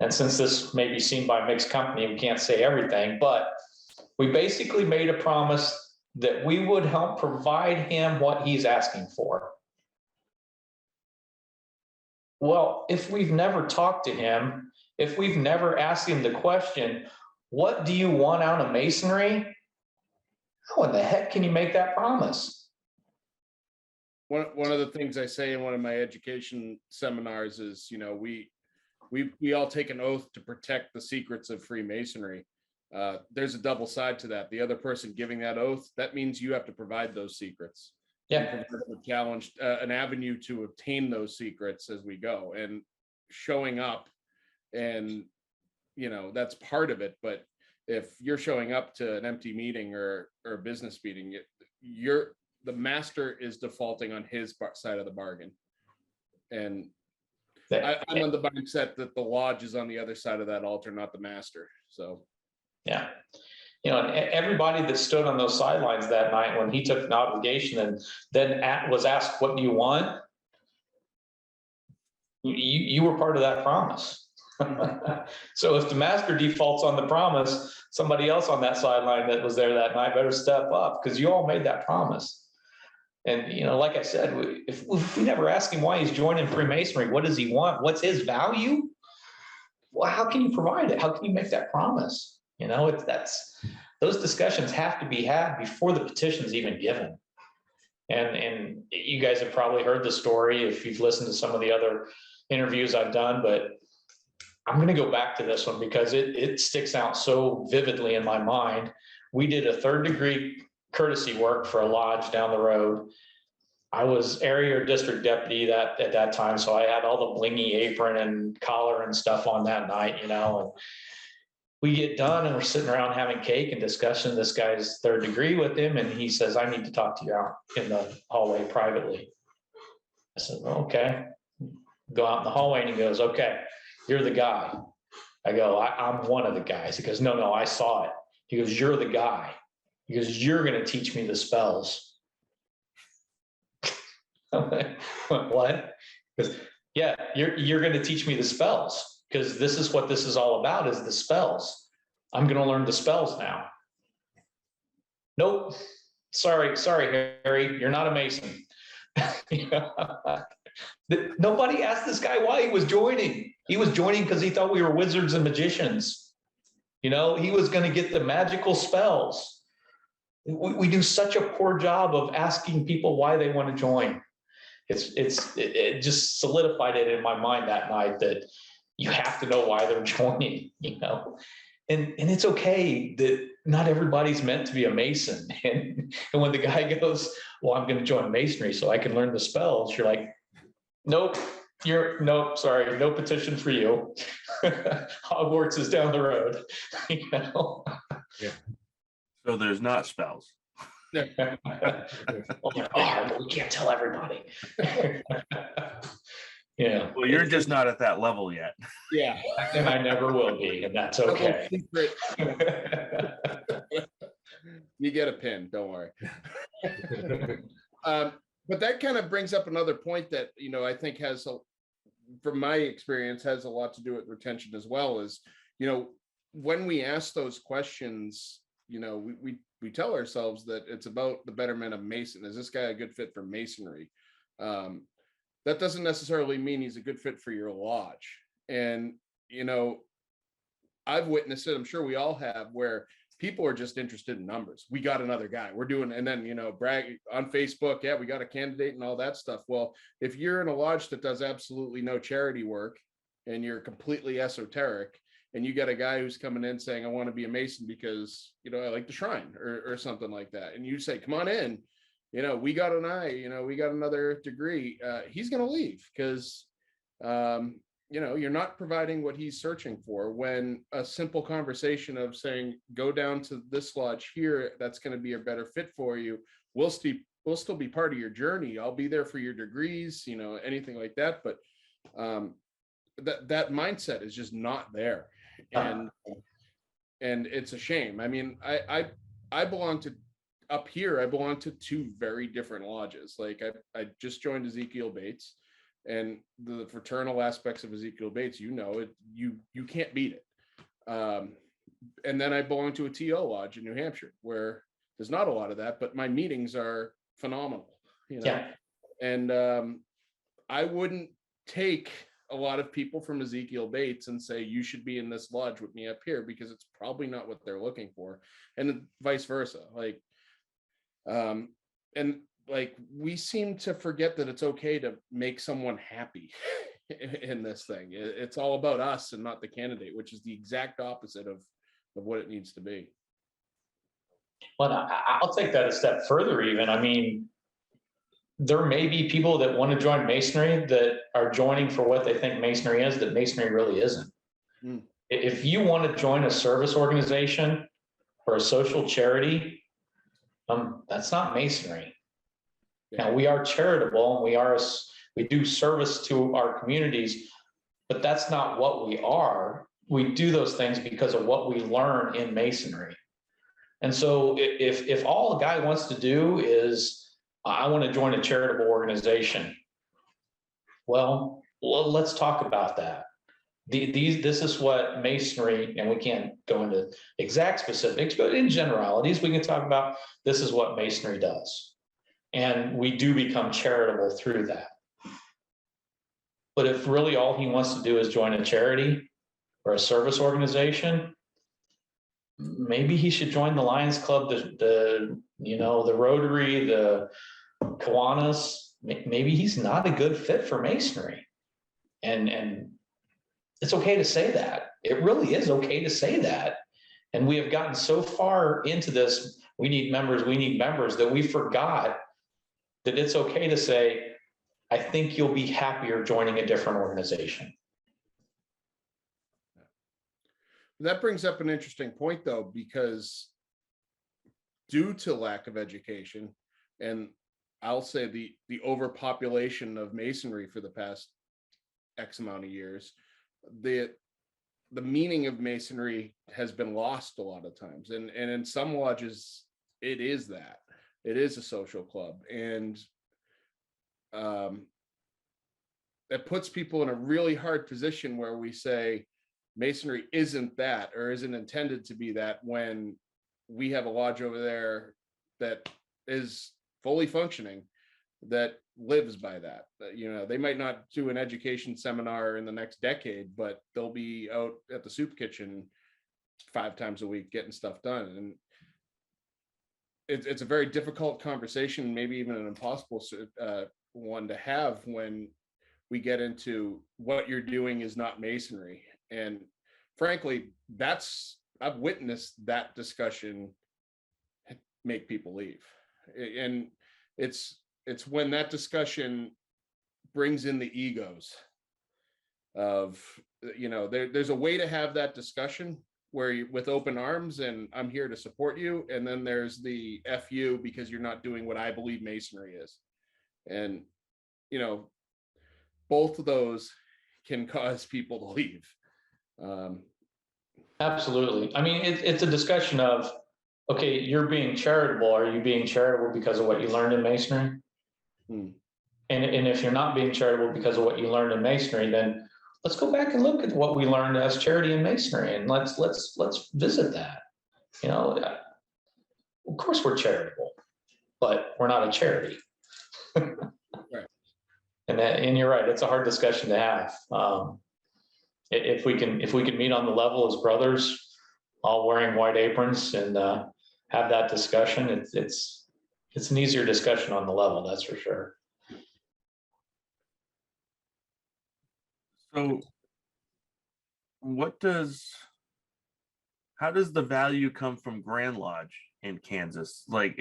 And since this may be seen by a mixed company, we can't say everything, but we basically made a promise that we would help provide him what he's asking for. Well, if we've never talked to him, if we've never asked him the question, what do you want out of Masonry? How in the heck can you make that promise? One of the things I say in one of my education seminars is, you know, we all take an oath to protect the secrets of Freemasonry. There's a double side to that. The other person giving that oath, that means you have to provide those secrets. Yeah. A challenge, an avenue to obtain those secrets as we go, and showing up, and you know, that's part of it. But if you're showing up to an empty meeting or a business meeting, the master is defaulting on his side of the bargain. And I'm on the mindset that the lodge is on the other side of that altar, not the master. So, yeah. You know, and everybody that stood on those sidelines that night when he took an obligation and then was asked, what do you want? You were part of that promise. So if the master defaults on the promise, somebody else on that sideline that was there that night better step up, because you all made that promise. And, you know, like I said, if we never ask him why he's joining Freemasonry, what does he want? What's his value? Well, how can you provide it? How can you make that promise? You know, those discussions have to be had before the petition's even given. And you guys have probably heard the story if you've listened to some of the other interviews I've done, but I'm going to go back to this one because it sticks out so vividly in my mind. We did a 3rd degree courtesy work for a lodge down the road. I was area or district deputy at that time, so I had all the blingy apron and collar and stuff on that night, you know, and we get done and we're sitting around having cake and discussing this guy's 3rd degree with him. And he says, I need to talk to you out in the hallway privately. I said, well, okay. Go out in the hallway and he goes, okay, you're the guy. I go, I'm one of the guys. He goes, no, I saw it. He goes, you're the guy. He goes, you're going to teach me the spells. What? He goes, yeah, you're going to teach me the spells. Because this is what this is all about, is the spells. I'm going to learn the spells now. Nope. Sorry, Harry, you're not a Mason. Nobody asked this guy why he was joining. He was joining because he thought we were wizards and magicians. You know, he was going to get the magical spells. We do such a poor job of asking people why they want to join. It just solidified it in my mind that night that you have to know why they're joining, you know, and it's okay that not everybody's meant to be a Mason. And when the guy goes, well, I'm going to join Masonry so I can learn the spells, you're like, nope, sorry, no petition for you. Hogwarts is down the road, you know. Yeah. So there's not spells. Well, there are, but we can't tell everybody. Yeah. Well, you're just not at that level yet. yeah. And I never will be, and that's okay. You get a pin, don't worry. But that kind of brings up another point that, you know, I think from my experience, has a lot to do with retention as well. Is, you know, when we ask those questions, you know, we tell ourselves that it's about the betterment of Mason. Is this guy a good fit for Masonry? That doesn't necessarily mean he's a good fit for your lodge. And, you know, I've witnessed it, I'm sure we all have, where people are just interested in numbers. We got another guy, we're doing, and then, you know, brag on Facebook, yeah, we got a candidate and all that stuff. Well, if you're in a lodge that does absolutely no charity work and you're completely esoteric, and you get a guy who's coming in saying, I want to be a Mason because, you know, I like the shrine or something like that, and you say, come on in, you know, we got another degree, he's going to leave because, you know, you're not providing what he's searching for. When a simple conversation of saying, go down to this lodge here, that's going to be a better fit for you. We'll still be part of your journey. I'll be there for your degrees, you know, anything like that. But that mindset is just not there. And it's a shame. I mean, I belong to, up here, I belong to two very different lodges. Like I just joined Ezekiel Bates. And the fraternal aspects of Ezekiel Bates, you know it, you can't beat it. And then I belong to a TO lodge in New Hampshire where there's not a lot of that, but my meetings are phenomenal, you know. Yeah. And I wouldn't take a lot of people from Ezekiel Bates and say you should be in this lodge with me up here, because it's probably not what they're looking for, and vice versa. Like and like we seem to forget that it's okay to make someone happy in this thing. It's all about us and not the candidate, which is the exact opposite of what it needs to be. Well, I'll take that a step further even. I mean, there may be people that want to join Masonry that are joining for what they think Masonry is, that Masonry really isn't. Mm. If you want to join a service organization or a social charity, that's not Masonry. Yeah. Now, we are charitable and we do service to our communities, but that's not what we are. We do those things because of what we learn in Masonry. And so if all a guy wants to do is, I want to join a charitable organization, well, let's talk about that. This is what Masonry, and we can't go into exact specifics, but in generalities, we can talk about this is what Masonry does. And we do become charitable through that. But if really all he wants to do is join a charity or a service organization, maybe he should join the Lions Club, the Rotary, the Kiwanis. Maybe he's not a good fit for Masonry. And it's okay to say that. It really is okay to say that. And we have gotten so far into this, we need members, that we forgot that it's okay to say, I think you'll be happier joining a different organization. That brings up an interesting point, though, because due to lack of education, and I'll say the overpopulation of Masonry for the past X amount of years, the meaning of Masonry has been lost a lot of times. And in some lodges, it is a social club. And that puts people in a really hard position where we say Masonry isn't that, or isn't intended to be that, when we have a lodge over there that is fully functioning, that lives by that. You know, they might not do an education seminar in the next decade, but they'll be out at the soup kitchen 5 times a week getting stuff done. And it's a very difficult conversation, maybe even an impossible one to have, when we get into what you're doing is not Masonry. And frankly, I've witnessed that discussion make people leave. And it's when that discussion brings in the egos of, you know, there's a way to have that discussion where you, with open arms, and I'm here to support you. And then there's the F you because you're not doing what I believe Masonry is. And, you know, both of those can cause people to leave. Absolutely. I mean, it's a discussion of, okay, you're being charitable. Are you being charitable because of what you learned in Masonry? Hmm. And if you're not being charitable because of what you learned in Masonry, then let's go back and look at what we learned as charity in Masonry, and let's visit that. You know, of course we're charitable, but we're not a charity. Right. And you're right. It's a hard discussion to have. If we can meet on the level as brothers, all wearing white aprons, and have that discussion, it's an easier discussion on the level. That's for sure. So how does the value come from Grand Lodge in Kansas? Like,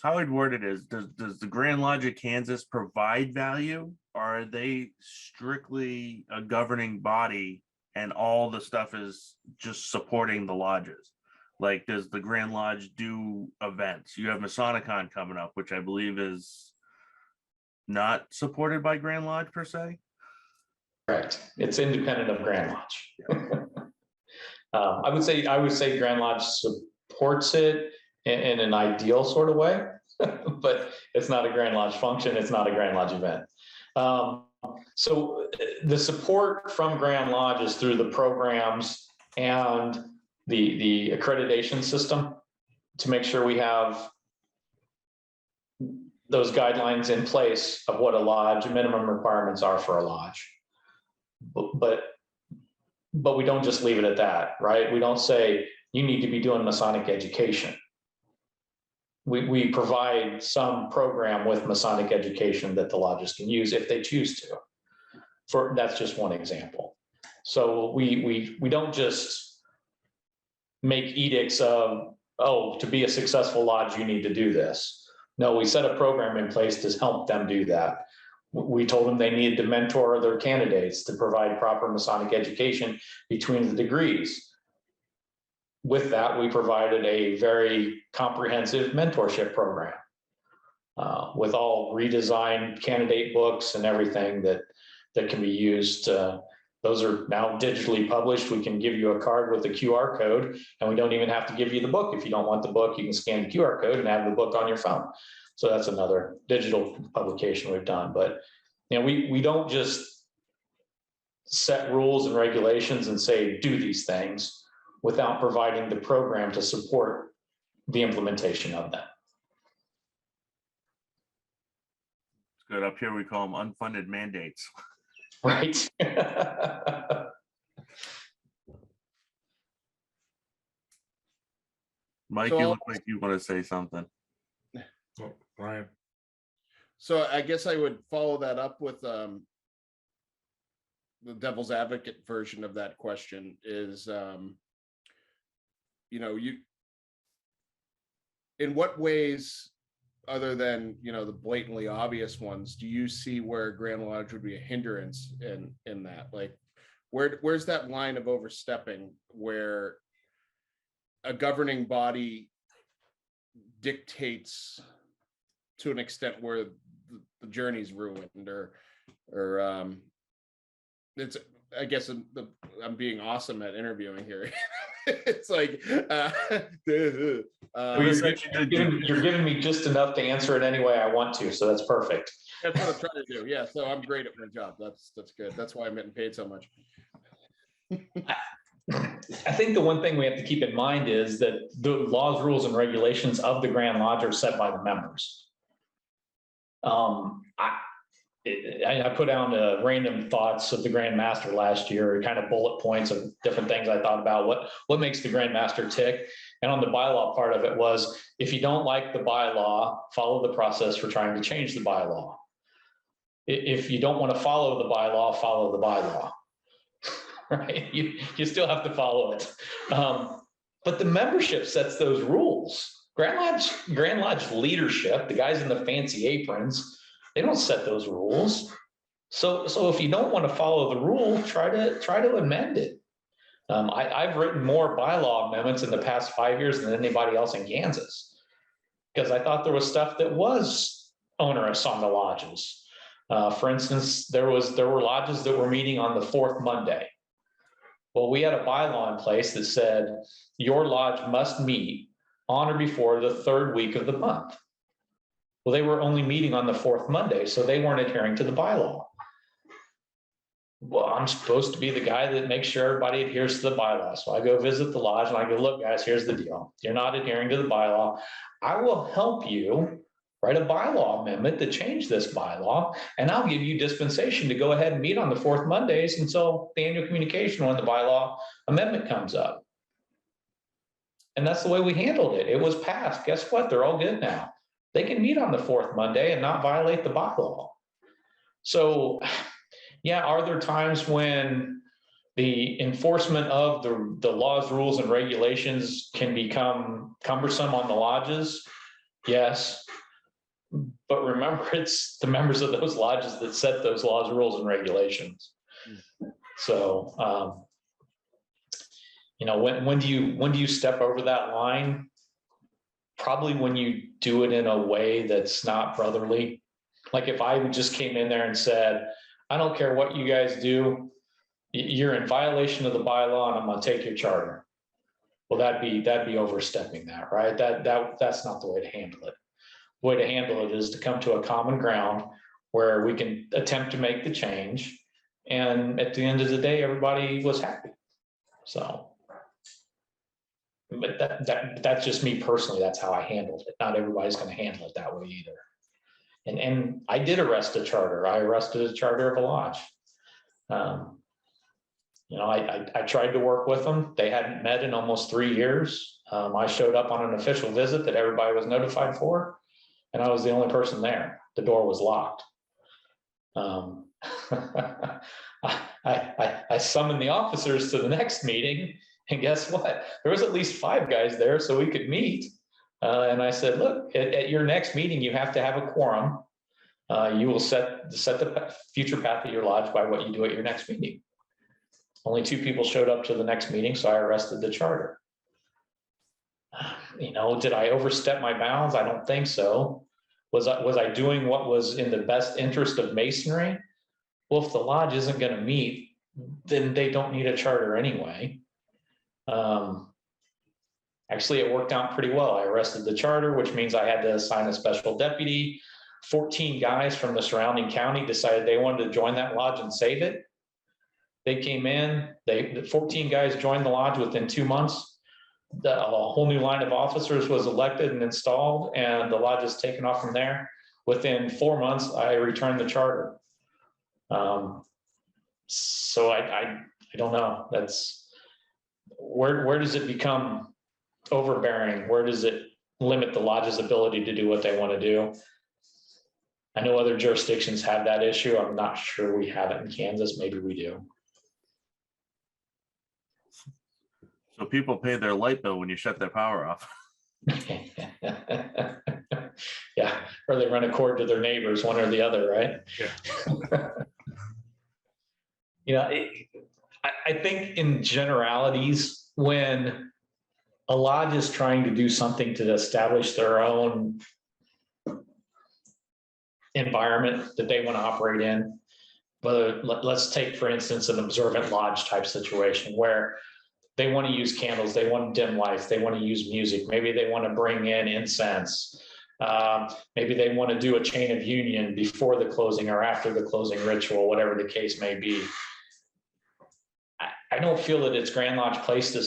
how I'd word it is, does the Grand Lodge of Kansas provide value, or are they strictly a governing body and all the stuff is just supporting the lodges? Like, does the Grand Lodge do events? You have Masonicon coming up, which I believe is not supported by Grand Lodge per se. Correct. It's independent of Grand Lodge. I would say Grand Lodge supports it in an ideal sort of way, but it's not a Grand Lodge function. It's not a Grand Lodge event. So the support from Grand Lodge is through the programs and the accreditation system to make sure we have those guidelines in place of what a lodge, minimum requirements are for a lodge. But we don't just leave it at that, right? We don't say you need to be doing Masonic education. We provide some program with Masonic education that the lodges can use if they choose to. That's just one example. So we don't just make edicts of, oh, to be a successful lodge, you need to do this. No, we set a program in place to help them do that. We told them they needed to mentor their candidates to provide proper Masonic education between the degrees. With that, we provided a very comprehensive mentorship program with all redesigned candidate books and everything that can be used. Those are now digitally published. We can give you a card with a QR code, and we don't even have to give you the book. If you don't want the book, you can scan the QR code and have the book on your phone. So that's another digital publication we've done. But we don't just set rules and regulations and say, do these things without providing the program to support the implementation of them. It's good. Up here, we call them unfunded mandates. Right. Mike, So you look like you want to say something. Oh, Ryan. So I guess I would follow that up with the devil's advocate version of that question is, in what ways, other than, the blatantly obvious ones, do you see where Grand Lodge would be a hindrance in that? Like, where's that line of overstepping where a governing body dictates to an extent where the journey's ruined, or it's, I guess I'm being awesome at interviewing here. It's like You're giving me just enough to answer it any way I want to, so that's perfect. that's what I'm trying to do. Yeah, so I'm great at my job. That's good. That's why I'm getting paid so much. I think the one thing we have to keep in mind is that the laws, rules, and regulations of the Grand Lodge are set by the members. I put down random thoughts of the Grand Master last year, kind of bullet points of different things I thought about what makes the Grand Master tick. And on the bylaw part of it was, if you don't like the bylaw, follow the process for trying to change the bylaw. If you don't want to follow the bylaw, follow the bylaw. Right? You still have to follow it. But the membership sets those rules. Grand Lodge leadership, the guys in the fancy aprons, they don't set those rules. So if you don't want to follow the rule, try to amend it. I've written more bylaw amendments in the past 5 years than anybody else in Kansas, because I thought there was stuff that was onerous on the lodges. For instance, there were lodges that were meeting on the fourth Monday. Well, we had a bylaw in place that said your lodge must meet on or before the third week of the month. Well, they were only meeting on the fourth Monday, so they weren't adhering to the bylaw. Well, I'm supposed to be the guy that makes sure everybody adheres to the bylaw. So I go visit the lodge and I go, look, guys, here's the deal. You're not adhering to the bylaw. I will help you write a bylaw amendment to change this bylaw, and I'll give you dispensation to go ahead and meet on the fourth Mondays until the annual communication when the bylaw amendment comes up. And that's the way we handled it. It was passed. Guess what? They're all good now. They can meet on the fourth Monday and not violate the bylaw. So, yeah, are there times when the enforcement of the laws, rules, and regulations can become cumbersome on the lodges? Yes. But remember, it's the members of those lodges that set those laws, rules, and regulations. So, when do you step over that line? Probably when you do it in a way that's not brotherly. Like if I just came in there and said, I don't care what you guys do, you're in violation of the bylaw and I'm going to take your charter. Well, that'd be overstepping that, right? That's not the way to handle it. The way to handle it is to come to a common ground where we can attempt to make the change. And at the end of the day, everybody was happy. So, but that's just me personally. That's how I handled it. Not everybody's going to handle it that way either. And I did arrest a charter. I arrested a charter of a lodge. I tried to work with them. They hadn't met in almost 3 years. I showed up on an official visit that everybody was notified for, and I was the only person there. The door was locked. I summoned the officers to the next meeting, and guess what? There was at least 5 guys there so we could meet. And I said, look, at your next meeting, you have to have a quorum. You will set the future path of your lodge by what you do at your next meeting. Only 2 people showed up to the next meeting, so I arrested the charter. Did I overstep my bounds? I don't think so. Was I doing what was in the best interest of Masonry? Well, if the lodge isn't going to meet, then they don't need a charter anyway. Actually, it worked out pretty well. I arrested the charter, which means I had to assign a special deputy. 14 guys from the surrounding county decided they wanted to join that lodge and save it. They came in, the 14 guys joined the lodge within 2 months. A whole new line of officers was elected and installed, and the lodge is taken off from there. Within 4 months, I returned the charter. So I don't know. That's where does it become overbearing? Where does it limit the lodge's ability to do what they want to do? I know other jurisdictions have that issue. I'm not sure we have it in Kansas. Maybe we do. So people pay their light bill when you shut their power off. Yeah, or they run a cord to their neighbors, one or the other, right? Yeah. I think in generalities, when a lodge is trying to do something to establish their own environment that they want to operate in, whether let's take, for instance, an observant lodge type situation where they want to use candles, they want dim lights, they want to use music, maybe they want to bring in incense, maybe they want to do a chain of union before the closing or after the closing ritual, whatever the case may be. I don't feel that it's Grand Lodge place to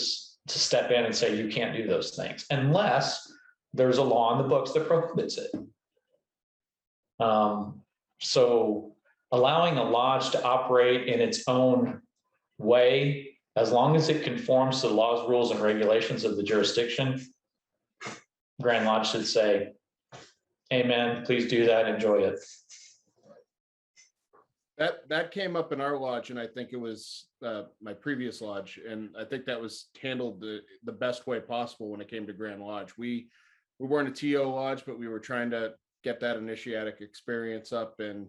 step in and say you can't do those things unless there's a law in the books that prohibits it. So allowing a lodge to operate in its own way, as long as it conforms to the laws, rules, and regulations of the jurisdiction, Grand Lodge should say, amen, please do that, enjoy it. That came up in our lodge, and I think it was my previous lodge, and I think that was handled the best way possible when it came to Grand Lodge. We weren't a TO lodge, but we were trying to get that initiatic experience up, and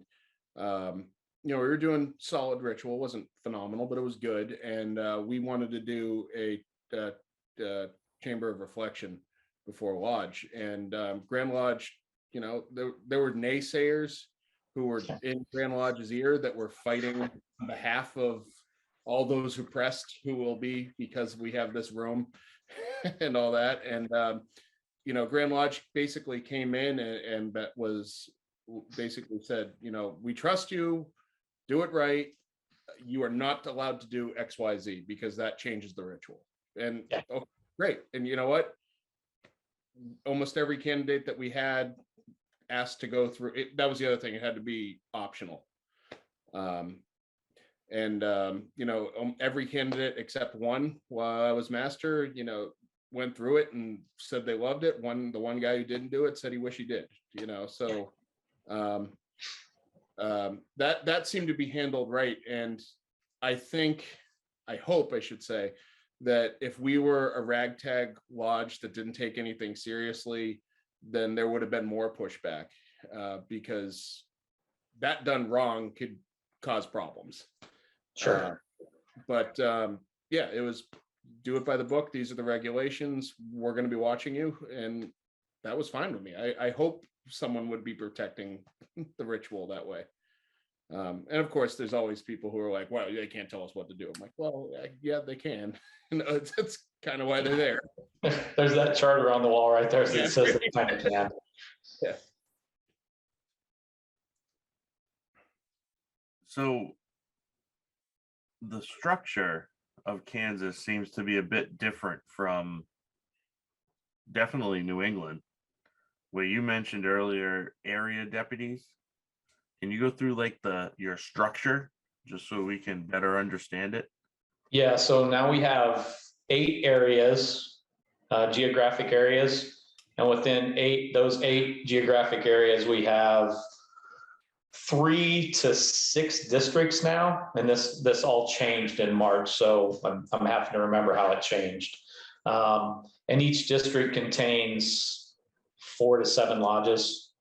we were doing solid ritual. It wasn't phenomenal, but it was good, and we wanted to do a chamber of reflection before lodge, and Grand Lodge, there were naysayers who were in Grand Lodge's ear that were fighting on behalf of all those who pressed, who will be, because we have this room and all that. And, Grand Lodge basically came in and that was basically said, we trust you, do it right. You are not allowed to do X, Y, Z because that changes the ritual. And oh, great. And you know what? Almost every candidate that we had asked to go through it. That was the other thing. It had to be optional. Every candidate except one while I was master, went through it and said they loved it. The one guy who didn't do it said he wished he did, so that seemed to be handled right. And I hope I should say that if we were a ragtag lodge that didn't take anything seriously, then there would have been more pushback because that done wrong could cause problems. Sure. It was do it by the book. These are the regulations. We're going to be watching you. And that was fine with me. I hope someone would be protecting the ritual that way. And of course, there's always people who are like, well, they can't tell us what to do. I'm like, well, yeah, they can. That's kind of why they're there. There's that charter on the wall right there that Yeah. says they kind of can. Yeah. So the structure of Kansas seems to be a bit different from definitely New England, where you mentioned earlier area deputies. Can you go through like your structure just so we can better understand it? Yeah, so now we have 8 areas, geographic areas. And within those 8 geographic areas, we have 3 to 6 districts now. And this all changed in March. So I'm having to remember how it changed. And each district contains 4 to 7 lodges.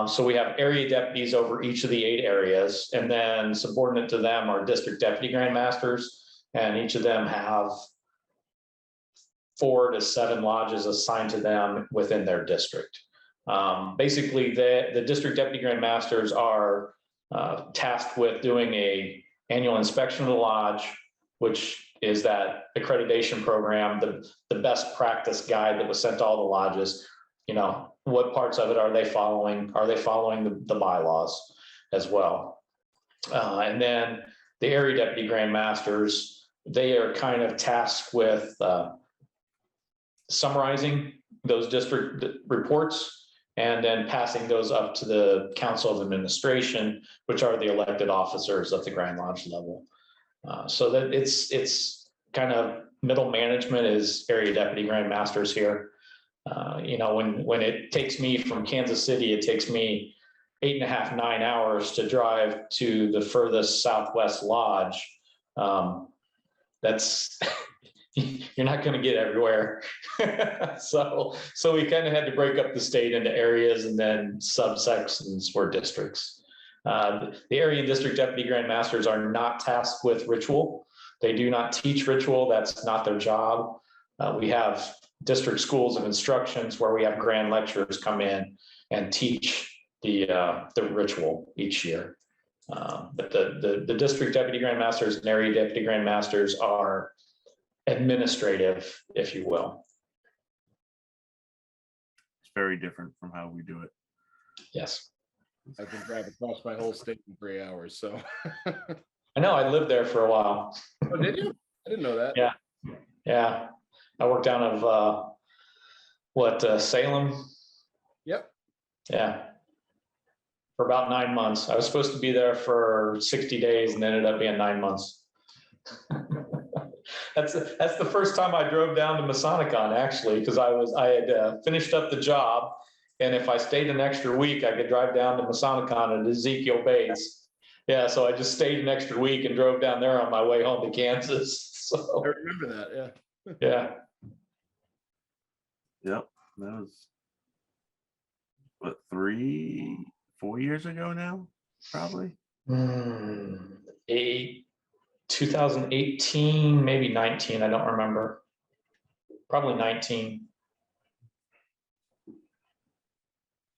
So we have area deputies over each of the 8 areas, and then subordinate to them are district deputy grandmasters, and each of them have 4 to 7 lodges assigned to them within their district. Basically, the district deputy grandmasters are tasked with doing a annual inspection of the lodge, which is that accreditation program, the best practice guide that was sent to all the lodges. You know, what parts of it are they following? Are they following the bylaws as well? And then the area deputy grandmasters, they are kind of tasked with summarizing those district reports and then passing those up to the Council of Administration, which are the elected officers at the Grand Lodge level. So that it's kind of middle management is area deputy grandmasters here. You know, when it takes me from Kansas City, it takes me 8.5, 9 hours to drive to the furthest southwest lodge. That's you're not going to get everywhere. So we kind of had to break up the state into areas and then subsections for districts. The area and district deputy grandmasters are not tasked with ritual. They do not teach ritual. That's not their job. We have district schools of instructions where we have grand lecturers come in and teach the ritual each year. But the district deputy grandmasters and area deputy grandmasters are administrative, if you will. It's very different from how we do it. Yes. I can drive across my whole state in 3 hours. So I know, I lived there for a while. oh, did you? I didn't know that. Yeah. Yeah. I worked out of Salem. Yep. Yeah. For about 9 months. I was supposed to be there for 60 days and ended up being 9 months. That's the first time I drove down to Masonicon, actually, because I had finished up the job. And if I stayed an extra week, I could drive down to Masonicon and Ezekiel Bates. Yeah, so I just stayed an extra week and drove down there on my way home to Kansas. So I remember that. Yeah. yeah. Yep. That was what, 3-4 years ago now, probably. 2018, maybe 19. I don't remember. Probably 19.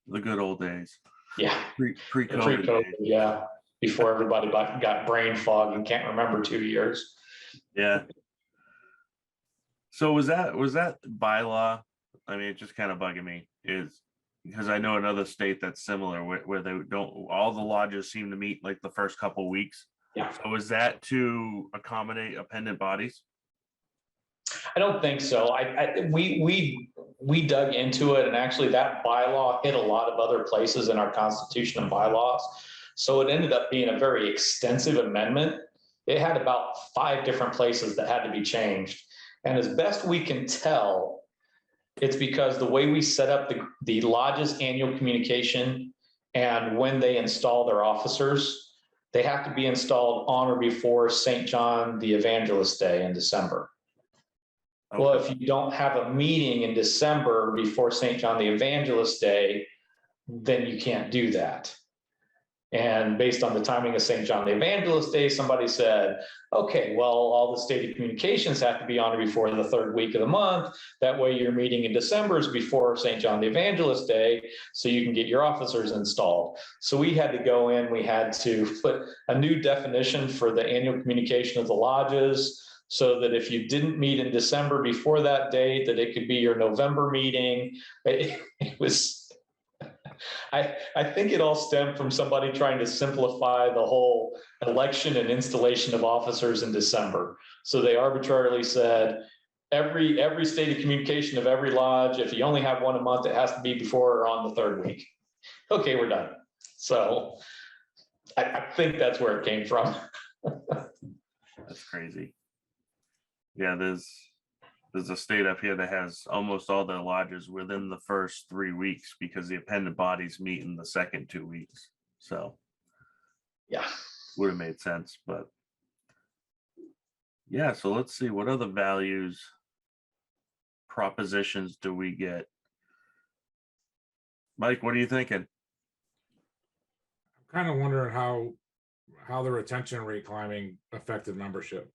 The good old days. Yeah. Pre-COVID days. Yeah. Before everybody got brain fog and can't remember 2 years. Yeah. So was that bylaw? I mean, it's just kind of bugging me is because I know another state that's similar where they don't, all the lodges seem to meet like the first couple weeks. Yeah. So is that to accommodate appendant bodies? I don't think so. We dug into it, and actually that bylaw hit a lot of other places in our Constitution and bylaws. So it ended up being a very extensive amendment. It had about 5 different places that had to be changed. And as best we can tell, it's because the way we set up the lodge's annual communication and when they install their officers, they have to be installed on or before St. John the Evangelist Day in December. Okay. Well, if you don't have a meeting in December before St. John the Evangelist Day, then you can't do that. And based on the timing of St. John the Evangelist Day, somebody said, okay, well, all the stated communications have to be on or before the third week of the month. That way your meeting in December is before St. John the Evangelist Day, so you can get your officers installed. So we had to go in, we had to put a new definition for the annual communication of the lodges, so that if you didn't meet in December before that date, that it could be your November meeting. It was, I think it all stemmed from somebody trying to simplify the whole election and installation of officers in December. So they arbitrarily said, every stated communication of every lodge, if you only have one a month, it has to be before or on the third week. Okay, we're done. So I think that's where it came from. That's crazy. Yeah, there's a state up here that has almost all their lodges within the first 3 weeks because the appendant bodies meet in the second 2 weeks. So Yeah. would have made sense, but yeah, so let's see, what other values, propositions do we get? Mike, what are you thinking? I'm kind of wondering how the retention rate climbing affected membership.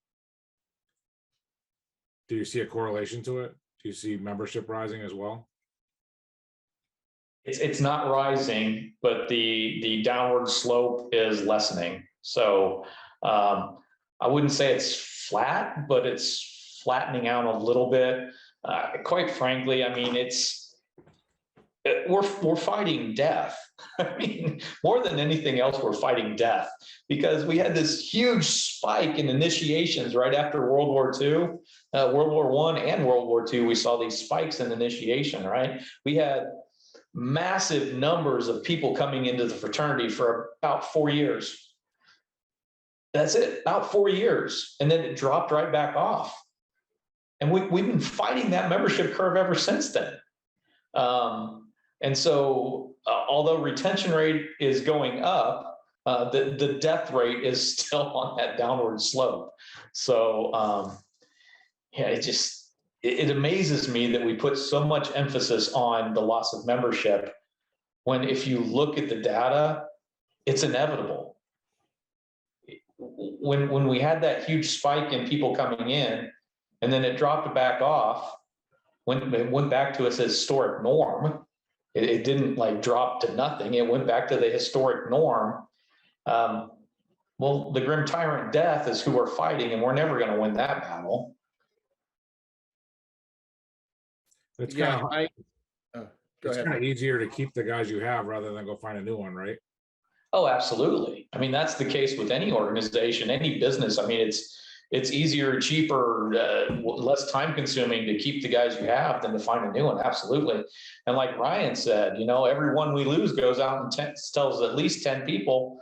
Do you see a correlation to it? Do you see membership rising as well? It's not rising, but the downward slope is lessening. So I wouldn't say it's flat, but it's flattening out a little bit. Quite frankly, I mean, we're fighting death. I mean, more than anything else, we're fighting death, because we had this huge spike in initiations right after World War II, World War I and World War II. We saw these spikes in initiation, right? We had massive numbers of people coming into the fraternity for about 4 years. That's it, about 4 years. And then it dropped right back off. And we've been fighting that membership curve ever since then. And so although retention rate is going up, the death rate is still on that downward slope. So yeah, it amazes me that we put so much emphasis on the loss of membership, when if you look at the data, it's inevitable. When we had that huge spike in people coming in, and then it dropped back off, when it went back to its historic norm, it didn't like drop to nothing. It went back to the historic norm. Well, the grim tyrant death is who we're fighting, and we're never going to win that battle. It's Yeah, kind go ahead. of easier to keep the guys you have rather than go find a new one, right? Oh, absolutely. I mean, that's the case with any organization, any business. I mean, it's easier, cheaper, less time consuming to keep the guys you have than to find a new one. Absolutely. And like Ryan said, you know, every one we lose goes out and tells at least 10 people,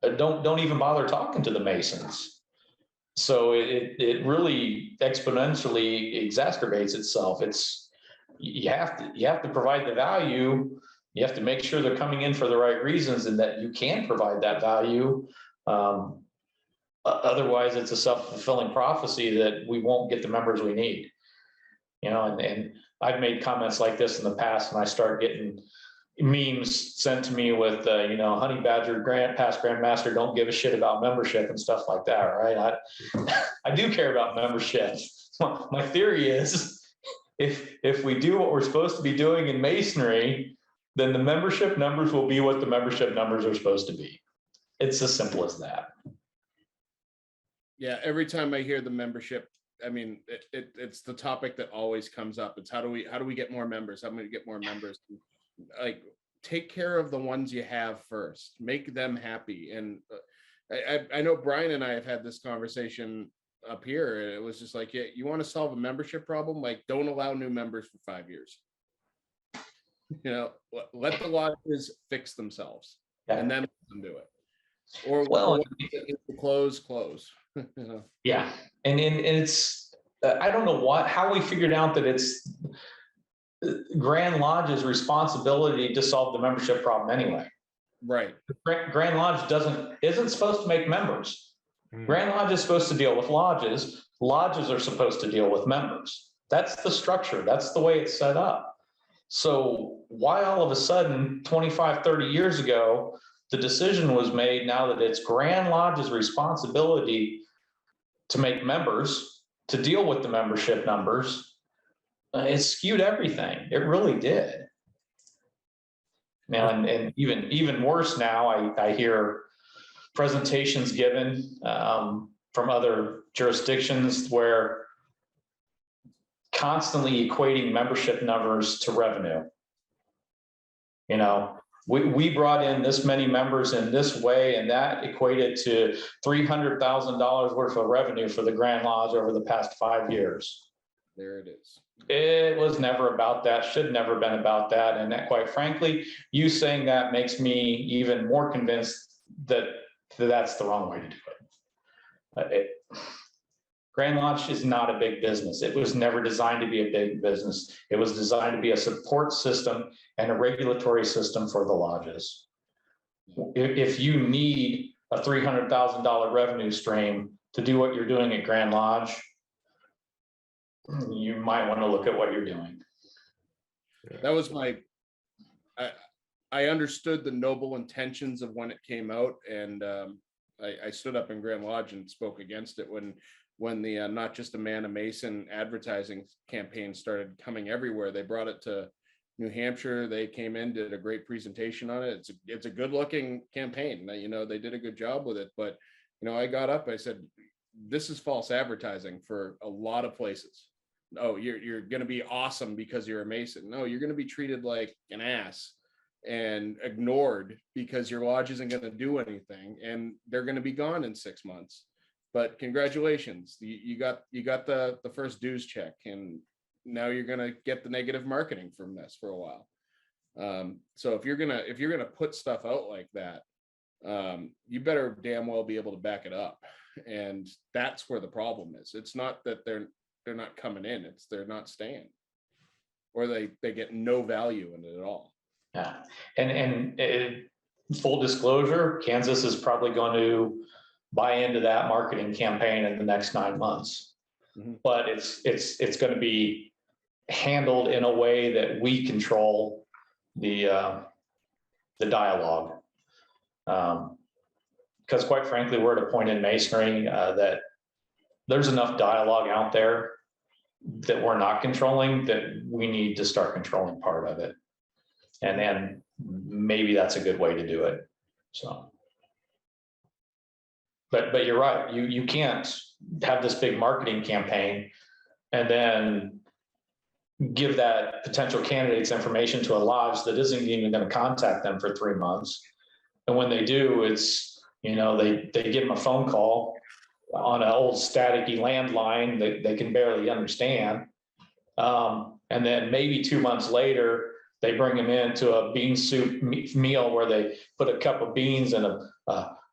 don't even bother talking to the Masons. So it really exponentially exacerbates itself. You have to provide the value. You have to make sure they're coming in for the right reasons, and that you can provide that value. Otherwise, it's a self-fulfilling prophecy that we won't get the members we need. You know, and I've made comments like this in the past, and I start getting memes sent to me with, you know, honey badger past grandmaster don't give a shit about membership and stuff like that, right? I do care about membership. My theory is, if we do what we're supposed to be doing in Masonry, then the membership numbers will be what the membership numbers are supposed to be. It's as simple as that. Yeah, every time I hear the membership, I mean, it's the topic that always comes up. It's how do we get more members? How do we get more members? Like, take care of the ones you have first. Make them happy. And I know Brian and I have had this conversation up here. And it was just like, yeah, you want to solve a membership problem? Like, don't allow new members for 5 years. You know, let the lodges fix themselves, and then let them do it. Or close. You know? Yeah, and it's I don't know how we figured out that it's Grand Lodge's responsibility to solve the membership problem anyway. Right. Grand Lodge isn't supposed to make members. Grand Lodge is supposed to deal with lodges. Lodges are supposed to deal with members. That's the structure. That's the way it's set up. So why all of a sudden 25, 30 years ago, the decision was made now that it's Grand Lodge's responsibility to make members, to deal with the membership numbers. It skewed everything. It really did. Now, and even worse now, I hear presentations given from other jurisdictions where constantly equating membership numbers to revenue. You know, we brought in this many members in this way, and that equated to $300,000 worth of revenue for the Grand Lodge over the past 5 years. There it is. It was never about that, should never been about that. And that, quite frankly, you saying that makes me even more convinced that that's the wrong way to do it. Grand Lodge is not a big business. It was never designed to be a big business. It was designed to be a support system and a regulatory system for the lodges. If you need a $300,000 revenue stream to do what you're doing at Grand Lodge, you might want to look at what you're doing. That was I understood the noble intentions of when it came out, and I stood up in Grand Lodge and spoke against it when the Not Just a Man, a Mason advertising campaign started coming everywhere. They brought it to New Hampshire. They came in, did a great presentation on it. It's a good looking campaign. You know, they did a good job with it, but you know, I got up, I said, this is false advertising for a lot of places. Oh, you're going to be awesome because you're a Mason. No, you're going to be treated like an ass and ignored because your lodge isn't going to do anything, and they're going to be gone in 6 months. But congratulations, you got the first dues check, and now you're going to get the negative marketing from this for a while. So if you're gonna put stuff out like that, you better damn well be able to back it up. And that's where the problem is. It's not that they're not coming in, it's they're not staying, or they get no value in it at all. Yeah, and full disclosure, Kansas is probably going to buy into that marketing campaign in the next 9 months. Mm-hmm. But it's going to be handled in a way that we control the dialogue. Because quite frankly, we're at a point in Masonry that there's enough dialogue out there that we're not controlling, that we need to start controlling part of it. And then maybe that's a good way to do it. So, but you're right. You can't have this big marketing campaign and then give that potential candidate's information to a lodge that isn't even going to contact them for 3 months. And when they do, it's, you know, they give them a phone call on an old staticky landline that they can barely understand. And then maybe 2 months later, they bring them into a bean soup meal where they put a cup of beans in a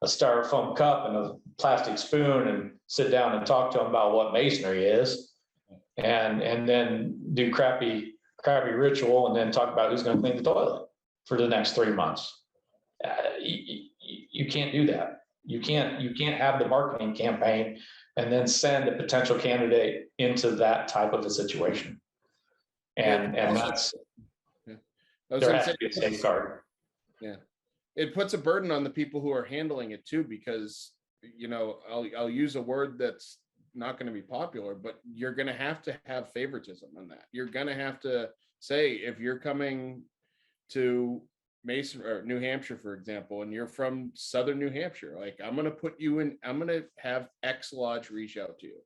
styrofoam cup and a plastic spoon and sit down and talk to them about what Masonry is, and then do crappy ritual and then talk about who's going to clean the toilet for the next 3 months. You can't do that. You can't have the marketing campaign and then send a potential candidate into that type of a situation. And that's, there has to be a safeguard. Yeah. It puts a burden on the people who are handling it too, because, you know, I'll use a word that's not going to be popular, but you're going to have favoritism on that. You're going to have to say, if you're coming to Mason or New Hampshire, for example, and you're from Southern New Hampshire, like, I'm going to put you in, I'm going to have X lodge reach out to you,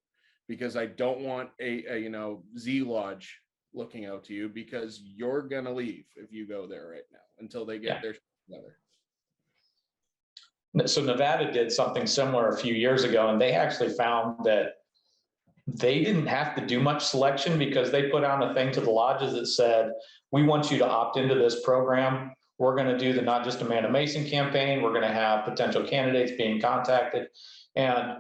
because I don't want a you know, Z lodge looking out to you, because you're going to leave if you go there right now until they get their shit together. So Nevada did something similar a few years ago, and they actually found that they didn't have to do much selection, because they put out a thing to the lodges that said, we want you to opt into this program. We're going to do the Not Just a Man, a Mason campaign. We're going to have potential candidates being contacted. And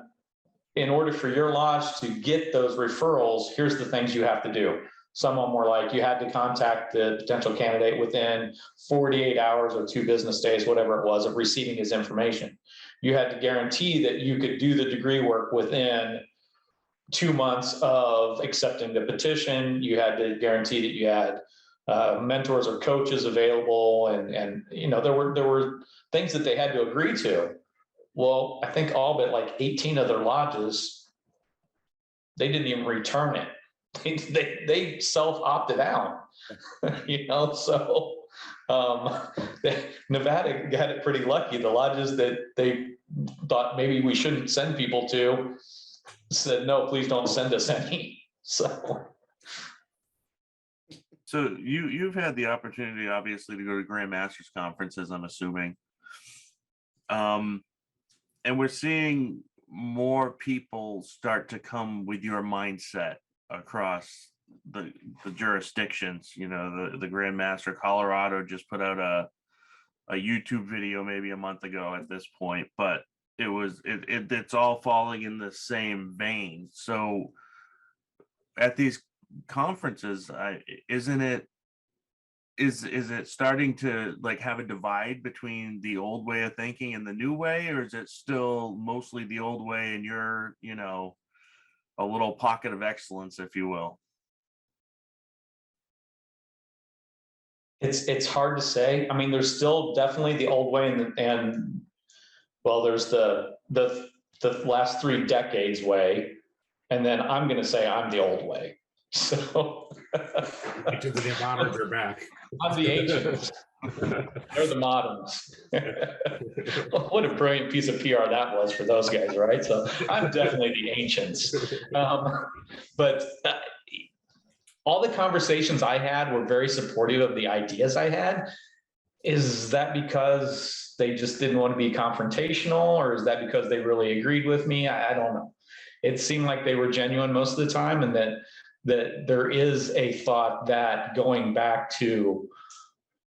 in order for your lodge to get those referrals, here's the things you have to do. Some of them were like, you had to contact the potential candidate within 48 hours or 2 business days, whatever it was, of receiving his information. You had to guarantee that you could do the degree work within 2 months of accepting the petition. You had to guarantee that you had mentors or coaches available, and there were things that they had to agree to. Well, I think all but like 18 of their lodges, they didn't even return it. They self-opted out. So Nevada got it pretty lucky. The lodges that they thought maybe we shouldn't send people to said, no, please don't send us any. So you've had the opportunity, obviously, to go to Grand Masters conferences, I'm assuming. And we're seeing more people start to come with your mindset across the jurisdictions. The Grand Master Colorado just put out a YouTube video maybe a month ago at this point, but it's all falling in the same vein. So at these conferences, is it starting to like have a divide between the old way of thinking and the new way, or is it still mostly the old way and you're a little pocket of excellence, if you will? it's hard to say. I mean, there's still definitely the old way, and well, there's the last 3 decades way, and then I'm going to say I'm the old way. So Ancients and the moderns are back. I'm the ancients. They're the moderns. What a brilliant piece of PR that was for those guys, right? So I'm definitely the ancients. But all the conversations I had were very supportive of the ideas I had. Is that because they just didn't want to be confrontational, or is that because they really agreed with me? I don't know. It seemed like they were genuine most of the time, and that there is a thought that going back to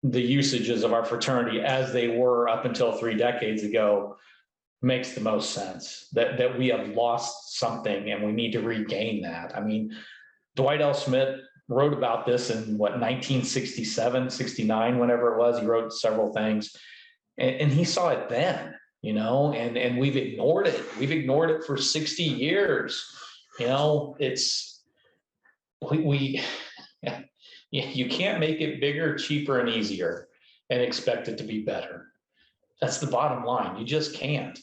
the usages of our fraternity as they were up until 3 decades ago makes the most sense, that we have lost something and we need to regain that. I mean, Dwight L. Smith wrote about this in 1967, 69, whenever it was. He wrote several things, and he saw it then, and we've ignored it. We've ignored it for 60 years. You can't make it bigger, cheaper, and easier and expect it to be better. That's the bottom line. You just can't.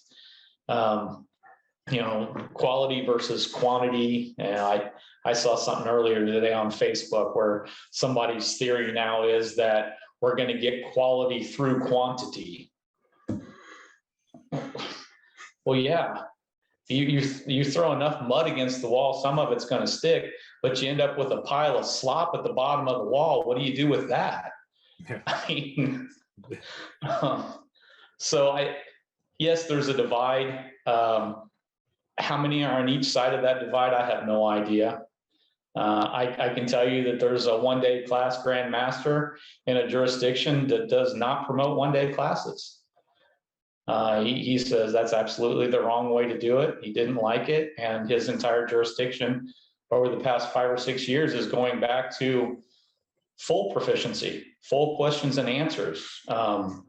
Quality versus quantity. And I saw something earlier today on Facebook where somebody's theory now is that we're going to get quality through quantity. Well, yeah. You throw enough mud against the wall, some of it's going to stick, but you end up with a pile of slop at the bottom of the wall. What do you do with that? Yeah. I mean, yes, there's a divide. How many are on each side of that divide? I have no idea. I can tell you that there's a 1-day class Grand Master in a jurisdiction that does not promote 1-day classes. He says that's absolutely the wrong way to do it. He didn't like it, and his entire jurisdiction over the past 5 or 6 years is going back to full proficiency, full questions and answers. So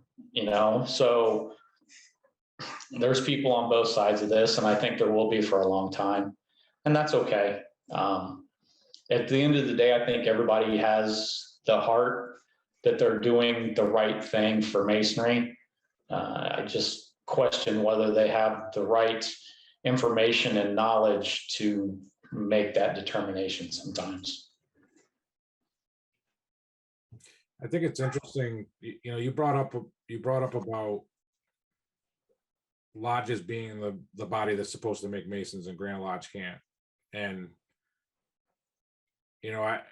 there's people on both sides of this, and I think there will be for a long time, and that's okay. At the end of the day, I think everybody has the heart that they're doing the right thing for Masonry. I just question whether they have the right information and knowledge to make that determination sometimes. I think it's interesting. You brought up about lodges being the body that's supposed to make Masons and Grand Lodge can't. And I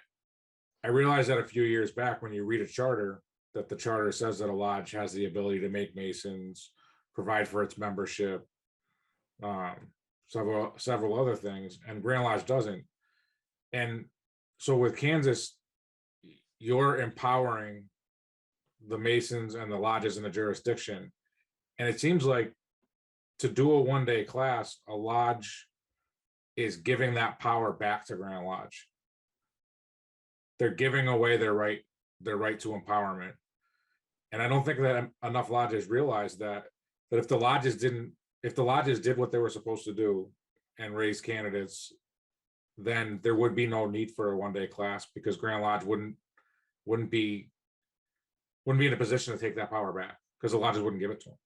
realized that a few years back when you read a charter, that the charter says that a lodge has the ability to make Masons, provide for its membership, several other things, and Grand Lodge doesn't. And so with Kansas, you're empowering the Masons and the lodges in the jurisdiction. And it seems like to do a 1-day class, a lodge is giving that power back to Grand Lodge. They're giving away their right to empowerment. And I don't think that enough lodges realize that if the lodges did what they were supposed to do and raise candidates, then there would be no need for a 1-day class, because Grand Lodge wouldn't wouldn't be in a position to take that power back because the lodges wouldn't give it to them.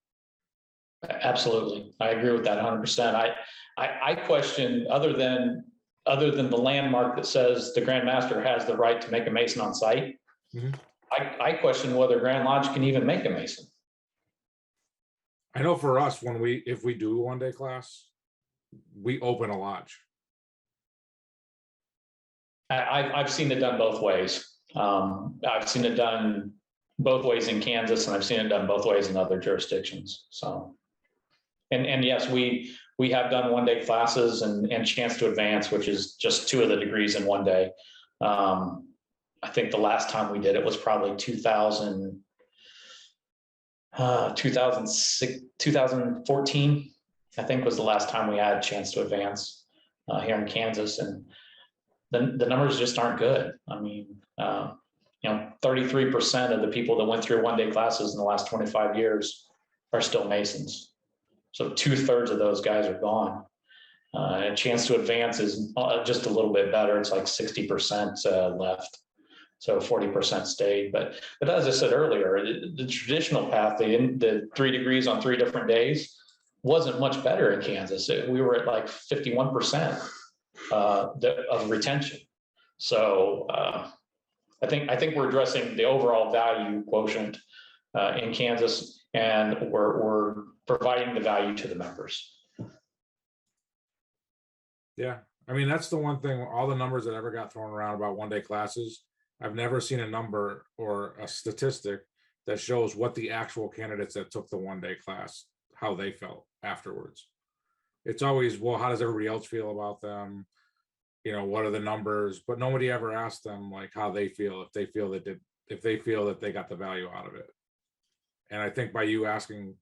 Absolutely. I agree with that 100%. I question, other than the landmark that says the Grand Master has the right to make a Mason on site, Mhm. I question whether Grand Lodge can even make a Mason. I know for us, if we do a 1-day class, we open a lodge. I've seen it done both ways. I've seen it done both ways in Kansas, and I've seen it done both ways in other jurisdictions. So, and yes, we have done 1-day classes and chance to advance, which is just 2 of the degrees in 1 day. I think the last time we did it was probably 2014, I think, was the last time we had a chance to advance here in Kansas. And the numbers just aren't good. I mean, 33% of the people that went through 1-day classes in the last 25 years are still Masons. So 2/3 of those guys are gone. A chance to advance is just a little bit better. It's like 60% left. So 40% stayed. But as I said earlier, the traditional path, the 3 degrees on 3 different days, wasn't much better in Kansas. We were at like 51% of retention. So I think we're addressing the overall value quotient in Kansas, and we're providing the value to the members. Yeah. I mean, that's the one thing, all the numbers that ever got thrown around about 1-day classes, I've never seen a number or a statistic that shows what the actual candidates that took the 1-day class, how they felt afterwards. It's always, well, how does everybody else feel about them? What are the numbers? But nobody ever asked them like how they feel, if they feel that they got the value out of it. And I think by you asking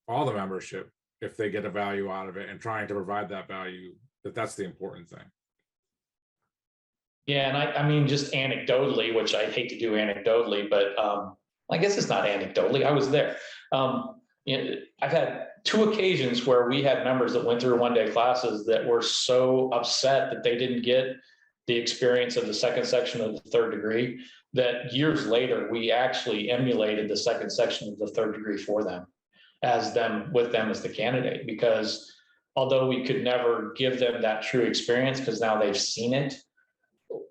all the membership if they get a value out of it and trying to provide that value, that's the important thing. Yeah, and I mean, just anecdotally, which I hate to do anecdotally, but I guess it's not anecdotally. I was there. I've had 2 occasions where we had members that went through 1-day classes that were so upset that they didn't get the experience of the second section of the 3rd degree, that years later, we actually emulated the second section of the 3rd degree for them, with them as the candidate, because although we could never give them that true experience because now they've seen it,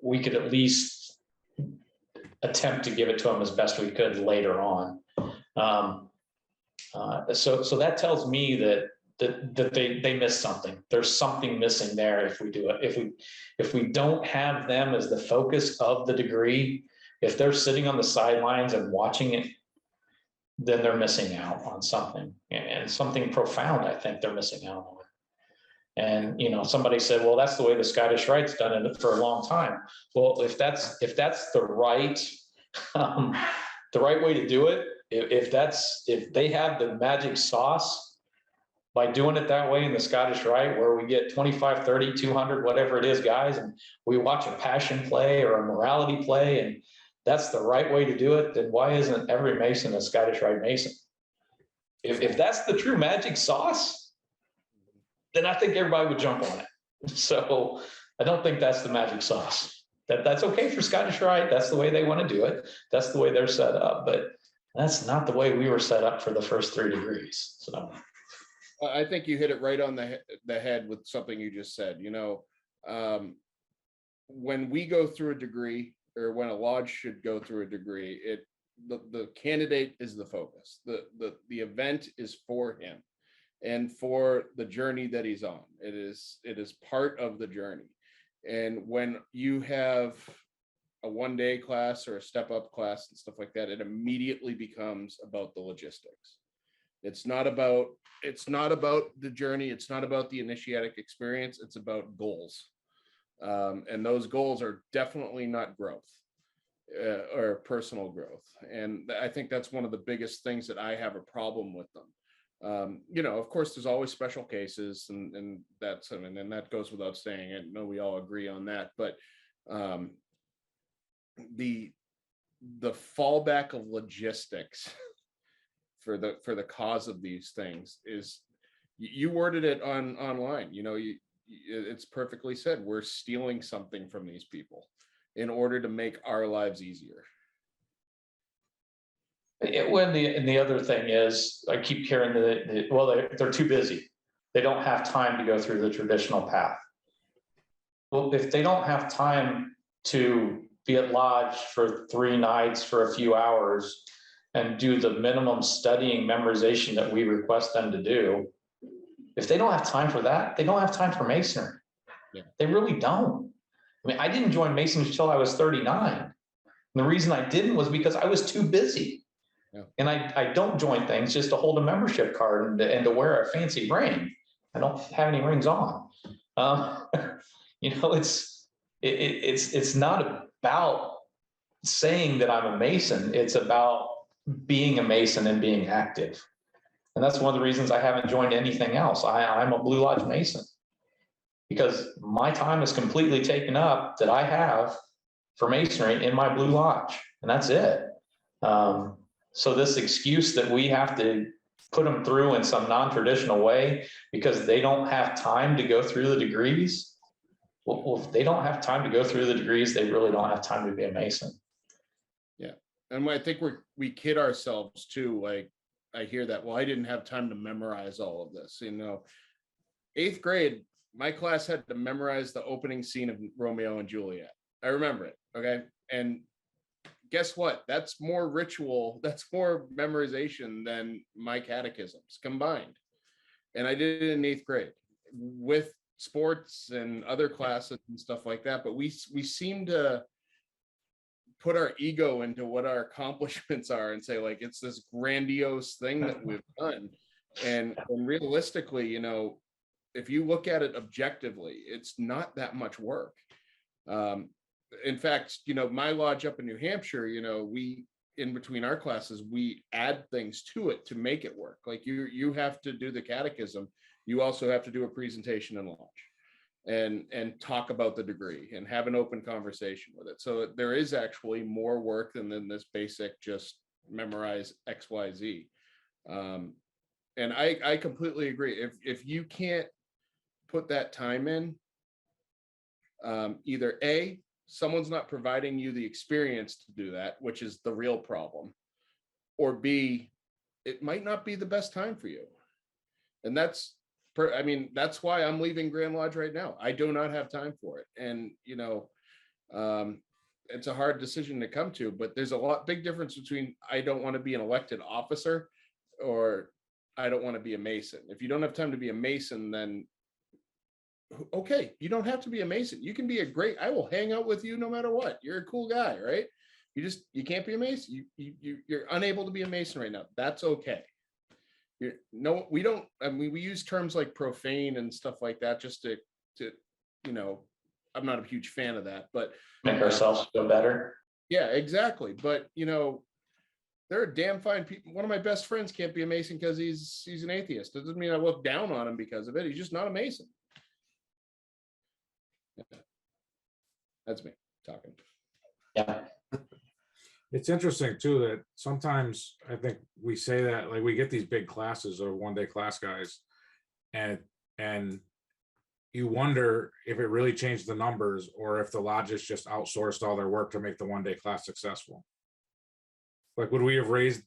we could at least attempt to give it to them as best we could later on. So that tells me that they missed something. There's something missing there if we do it. If we don't have them as the focus of the degree, if they're sitting on the sidelines and watching it, then they're missing out on something, and something profound. I think they're missing out on. And somebody said, well, that's the way the Scottish Rite's done it for a long time. Well, if that's the right way to do it, if they have the magic sauce by doing it that way in the Scottish Rite, where we get 25, 30, 200, whatever it is, guys, and we watch a passion play or a morality play, and that's the right way to do it, then why isn't every Mason a Scottish Rite Mason? If that's the true magic sauce, then I think everybody would jump on it. So I don't think that's the magic sauce. That's okay for Scottish Rite. That's the way they want to do it. That's the way they're set up. But that's not the way we were set up for the first 3 degrees. So I think you hit it right on the head with something you just said. When we go through a degree, or when a lodge should go through a degree, the candidate is the focus. The event is for him and for the journey that he's on. It is part of the journey. And when you have a 1-day class or a step-up class and stuff like that, it immediately becomes about the logistics. It's not about the journey. It's not about the initiatic experience. It's about goals. And those goals are definitely not growth or personal growth. And I think that's one of the biggest things that I have a problem with them. Of course, there's always special cases, and that's, I mean, and that goes without saying. I know we all agree on that, but the fallback of logistics for the cause of these things is, you worded it online. It's perfectly said. We're stealing something from these people, in order to make our lives easier. And the other thing is, I keep hearing they're too busy. They don't have time to go through the traditional path. Well, if they don't have time to be at lodge for 3 nights for a few hours and do the minimum studying memorization that we request them to do, if they don't have time for that, they don't have time for Masonry. Yeah. They really don't. I mean, I didn't join Masonry until I was 39. And the reason I didn't was because I was too busy. Yeah. And I don't join things just to hold a membership card and to wear a fancy ring. I don't have any rings on. It's not about saying that I'm a Mason. It's about being a Mason and being active. And that's one of the reasons I haven't joined anything else. I'm a Blue Lodge Mason because my time is completely taken up that I have for Masonry in my Blue Lodge, and that's it. So this excuse that we have to put them through in some non-traditional way because they don't have time to go through the degrees. Well, if they don't have time to go through the degrees, they really don't have time to be a Mason. Yeah. And I think we kid ourselves too. Like I hear that, well, I didn't have time to memorize all of this. 8th grade, my class had to memorize the opening scene of Romeo and Juliet. I remember it. Okay. And guess what? That's more ritual. That's more memorization than my catechisms combined. And I did it in 8th grade with sports and other classes and stuff like that. But we seem to put our ego into what our accomplishments are and say, like, it's this grandiose thing that we've done. And realistically, if you look at it objectively, it's not that much work. In fact, my lodge up in New Hampshire, we, in between our classes, we add things to it to make it work. Like you have to do the catechism. You also have to do a presentation in lodge and talk about the degree and have an open conversation with it. So there is actually more work than this basic just memorize X, Y, Z. And I completely agree. If you can't put that time in, either A, someone's not providing you the experience to do that, which is the real problem, or B, it might not be the best time for you. And that's why I'm leaving Grand Lodge right now. I do not have time for it. And, it's a hard decision to come to, but there's a big difference between I don't want to be an elected officer or I don't want to be a Mason. If you don't have time to be a Mason, then okay, you don't have to be a Mason. You can be I will hang out with you no matter what. You're a cool guy, right? You can't be a Mason. You're unable to be a Mason right now. That's okay. We don't, we use terms like profane and stuff like that just to I'm not a huge fan of that, but make ourselves feel better. Yeah, exactly. But there are damn fine people. One of my best friends can't be a Mason because he's an atheist. It doesn't mean I look down on him because of it. He's just not a Mason. That's me talking. Yeah. It's interesting too that sometimes I think we say that, like, we get these big classes or one-day class guys, and you wonder if it really changed the numbers or if the lodges just outsourced all their work to make the one-day class successful. Like, would we have raised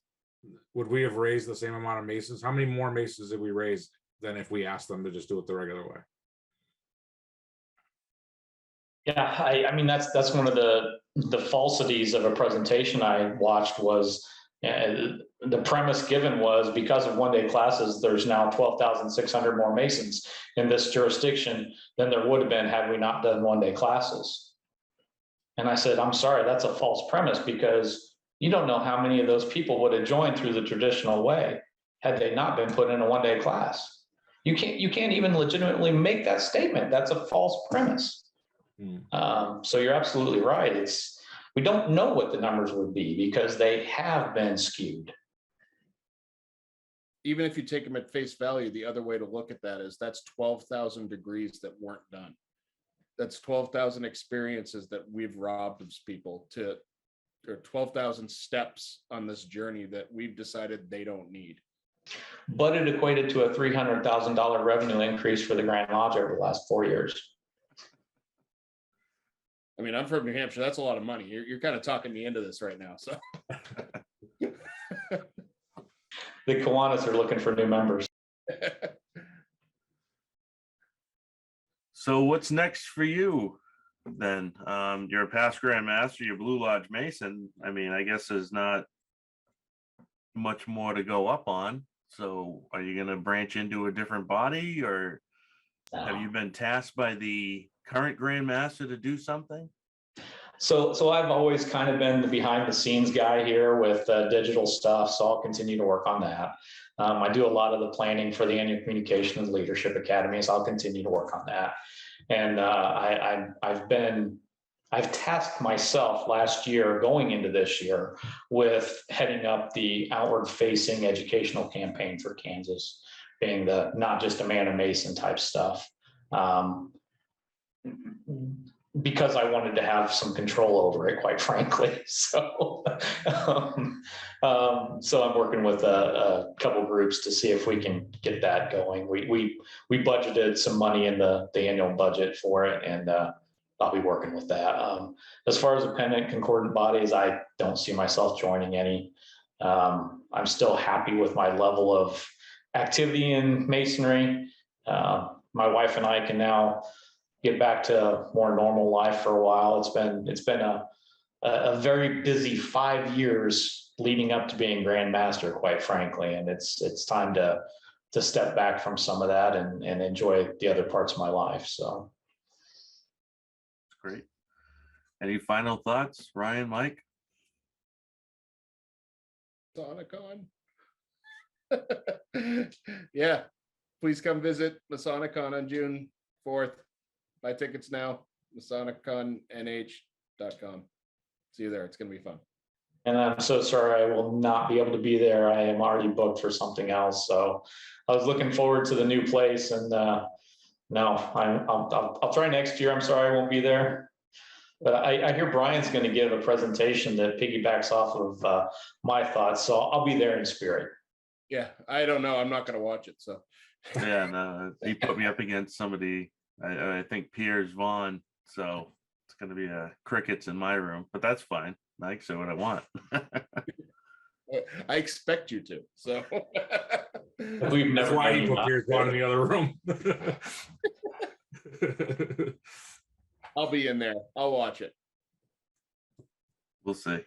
the same amount of Masons? How many more Masons did we raise than if we asked them to just do it the regular way? Yeah, I mean that's one of the falsities of a presentation I watched was the premise given was because of one-day classes, there's now 12,600 more Masons in this jurisdiction than there would have been had we not done one-day classes. And I said, I'm sorry, that's a false premise because you don't know how many of those people would have joined through the traditional way had they not been put in a one-day class. You can't even legitimately make that statement. That's a false premise. So you're absolutely right. We don't know what the numbers would be because they have been skewed. Even if you take them at face value, the other way to look at that is that's 12,000 degrees that weren't done. That's 12,000 experiences that we've robbed of people or 12,000 steps on this journey that we've decided they don't need. But it equated to a $300,000 revenue increase for the Grand Lodge over the last 4 years. I mean, I'm from New Hampshire. That's a lot of money. You're kind of talking me into this right now. So The Kiwanis are looking for new members. So what's next for you then? You're a past Grand Master, you're Blue Lodge Mason. I mean, I guess there's not much more to go up on. So are you going to branch into a different body, or have you been tasked by the current Grand Master to do something? So I've always kind of been the behind the scenes guy here with digital stuff. So I'll continue to work on that. I do a lot of the planning for the Annual Communication and Leadership Academy. So I'll continue to work on that. And I've tasked myself last year going into this year with heading up the outward facing educational campaign for Kansas, being the not just a man of Mason type stuff. Because I wanted to have some control over it, quite frankly. So, so I'm working with a couple groups to see if we can get that going. We budgeted some money in the annual budget for it, and I'll be working with that. As far as appendant concordant bodies, I don't see myself joining any. I'm still happy with my level of activity in Masonry. My wife and I can now get back to more normal life for a while. It's been a very busy 5 years leading up to being Grand Master, quite frankly, and it's time to step back from some of that and enjoy the other parts of my life. So Great. Any final thoughts, Ryan, Mike? Masonicon. Yeah, please come visit Masonicon on June 4th. Buy tickets now, MasoniconNH.com. See you there. It's going to be fun. And I'm so sorry I will not be able to be there. I am already booked for something else. So I was looking forward to the new place, and no, I'll try next year. I'm sorry I won't be there. But I hear Brian's going to give a presentation that piggybacks off of my thoughts. So I'll be there in spirit. Yeah, I don't know. I'm not going to watch it. So Yeah, no, he put me up against somebody. I think Piers Vaughn. So it's going to be crickets in my room, but that's fine. I can say what I want. I expect you to. So We've That's never why done he put that. Piers Vaughn in the other room. I'll be in there. I'll watch it. We'll see.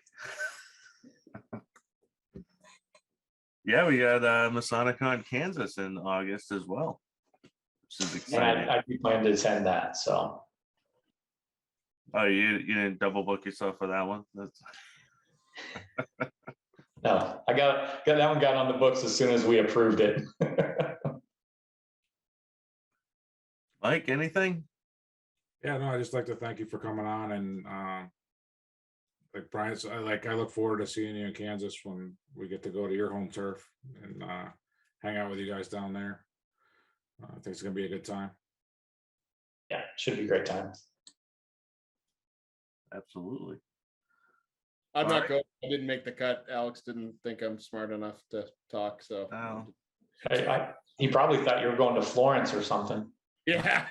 Yeah, we got Masonicon Kansas in August as well, which is exciting. And I do plan to attend that. So Oh, you didn't double book yourself for that one? That's... no, I got that one got on the books as soon as we approved it. Mike, anything? Yeah, no, I just like to thank you for coming on, and like Brian, I look forward to seeing you in Kansas when we get to go to your home turf and hang out with you guys down there. I think it's gonna be a good time. Yeah, should be a great time. Absolutely. I'm All not right. going. I didn't make the cut. Alex didn't think I'm smart enough to talk. So Oh. He probably thought you were going to Florence or something. yeah,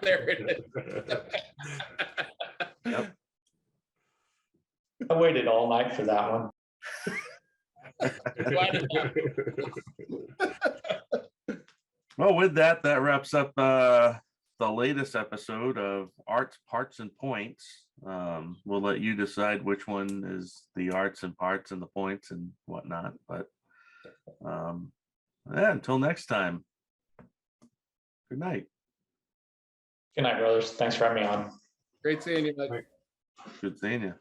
there it is. Yep. I waited all night for that one. Glad it happened. Well, with that, that wraps up the latest episode of Arts, Parts, and Points. We'll let you decide which one is the arts and parts and the points and whatnot. But yeah, until next time. Good night. Good night, brothers. Thanks for having me on. Great seeing you, Mike. Good seeing you.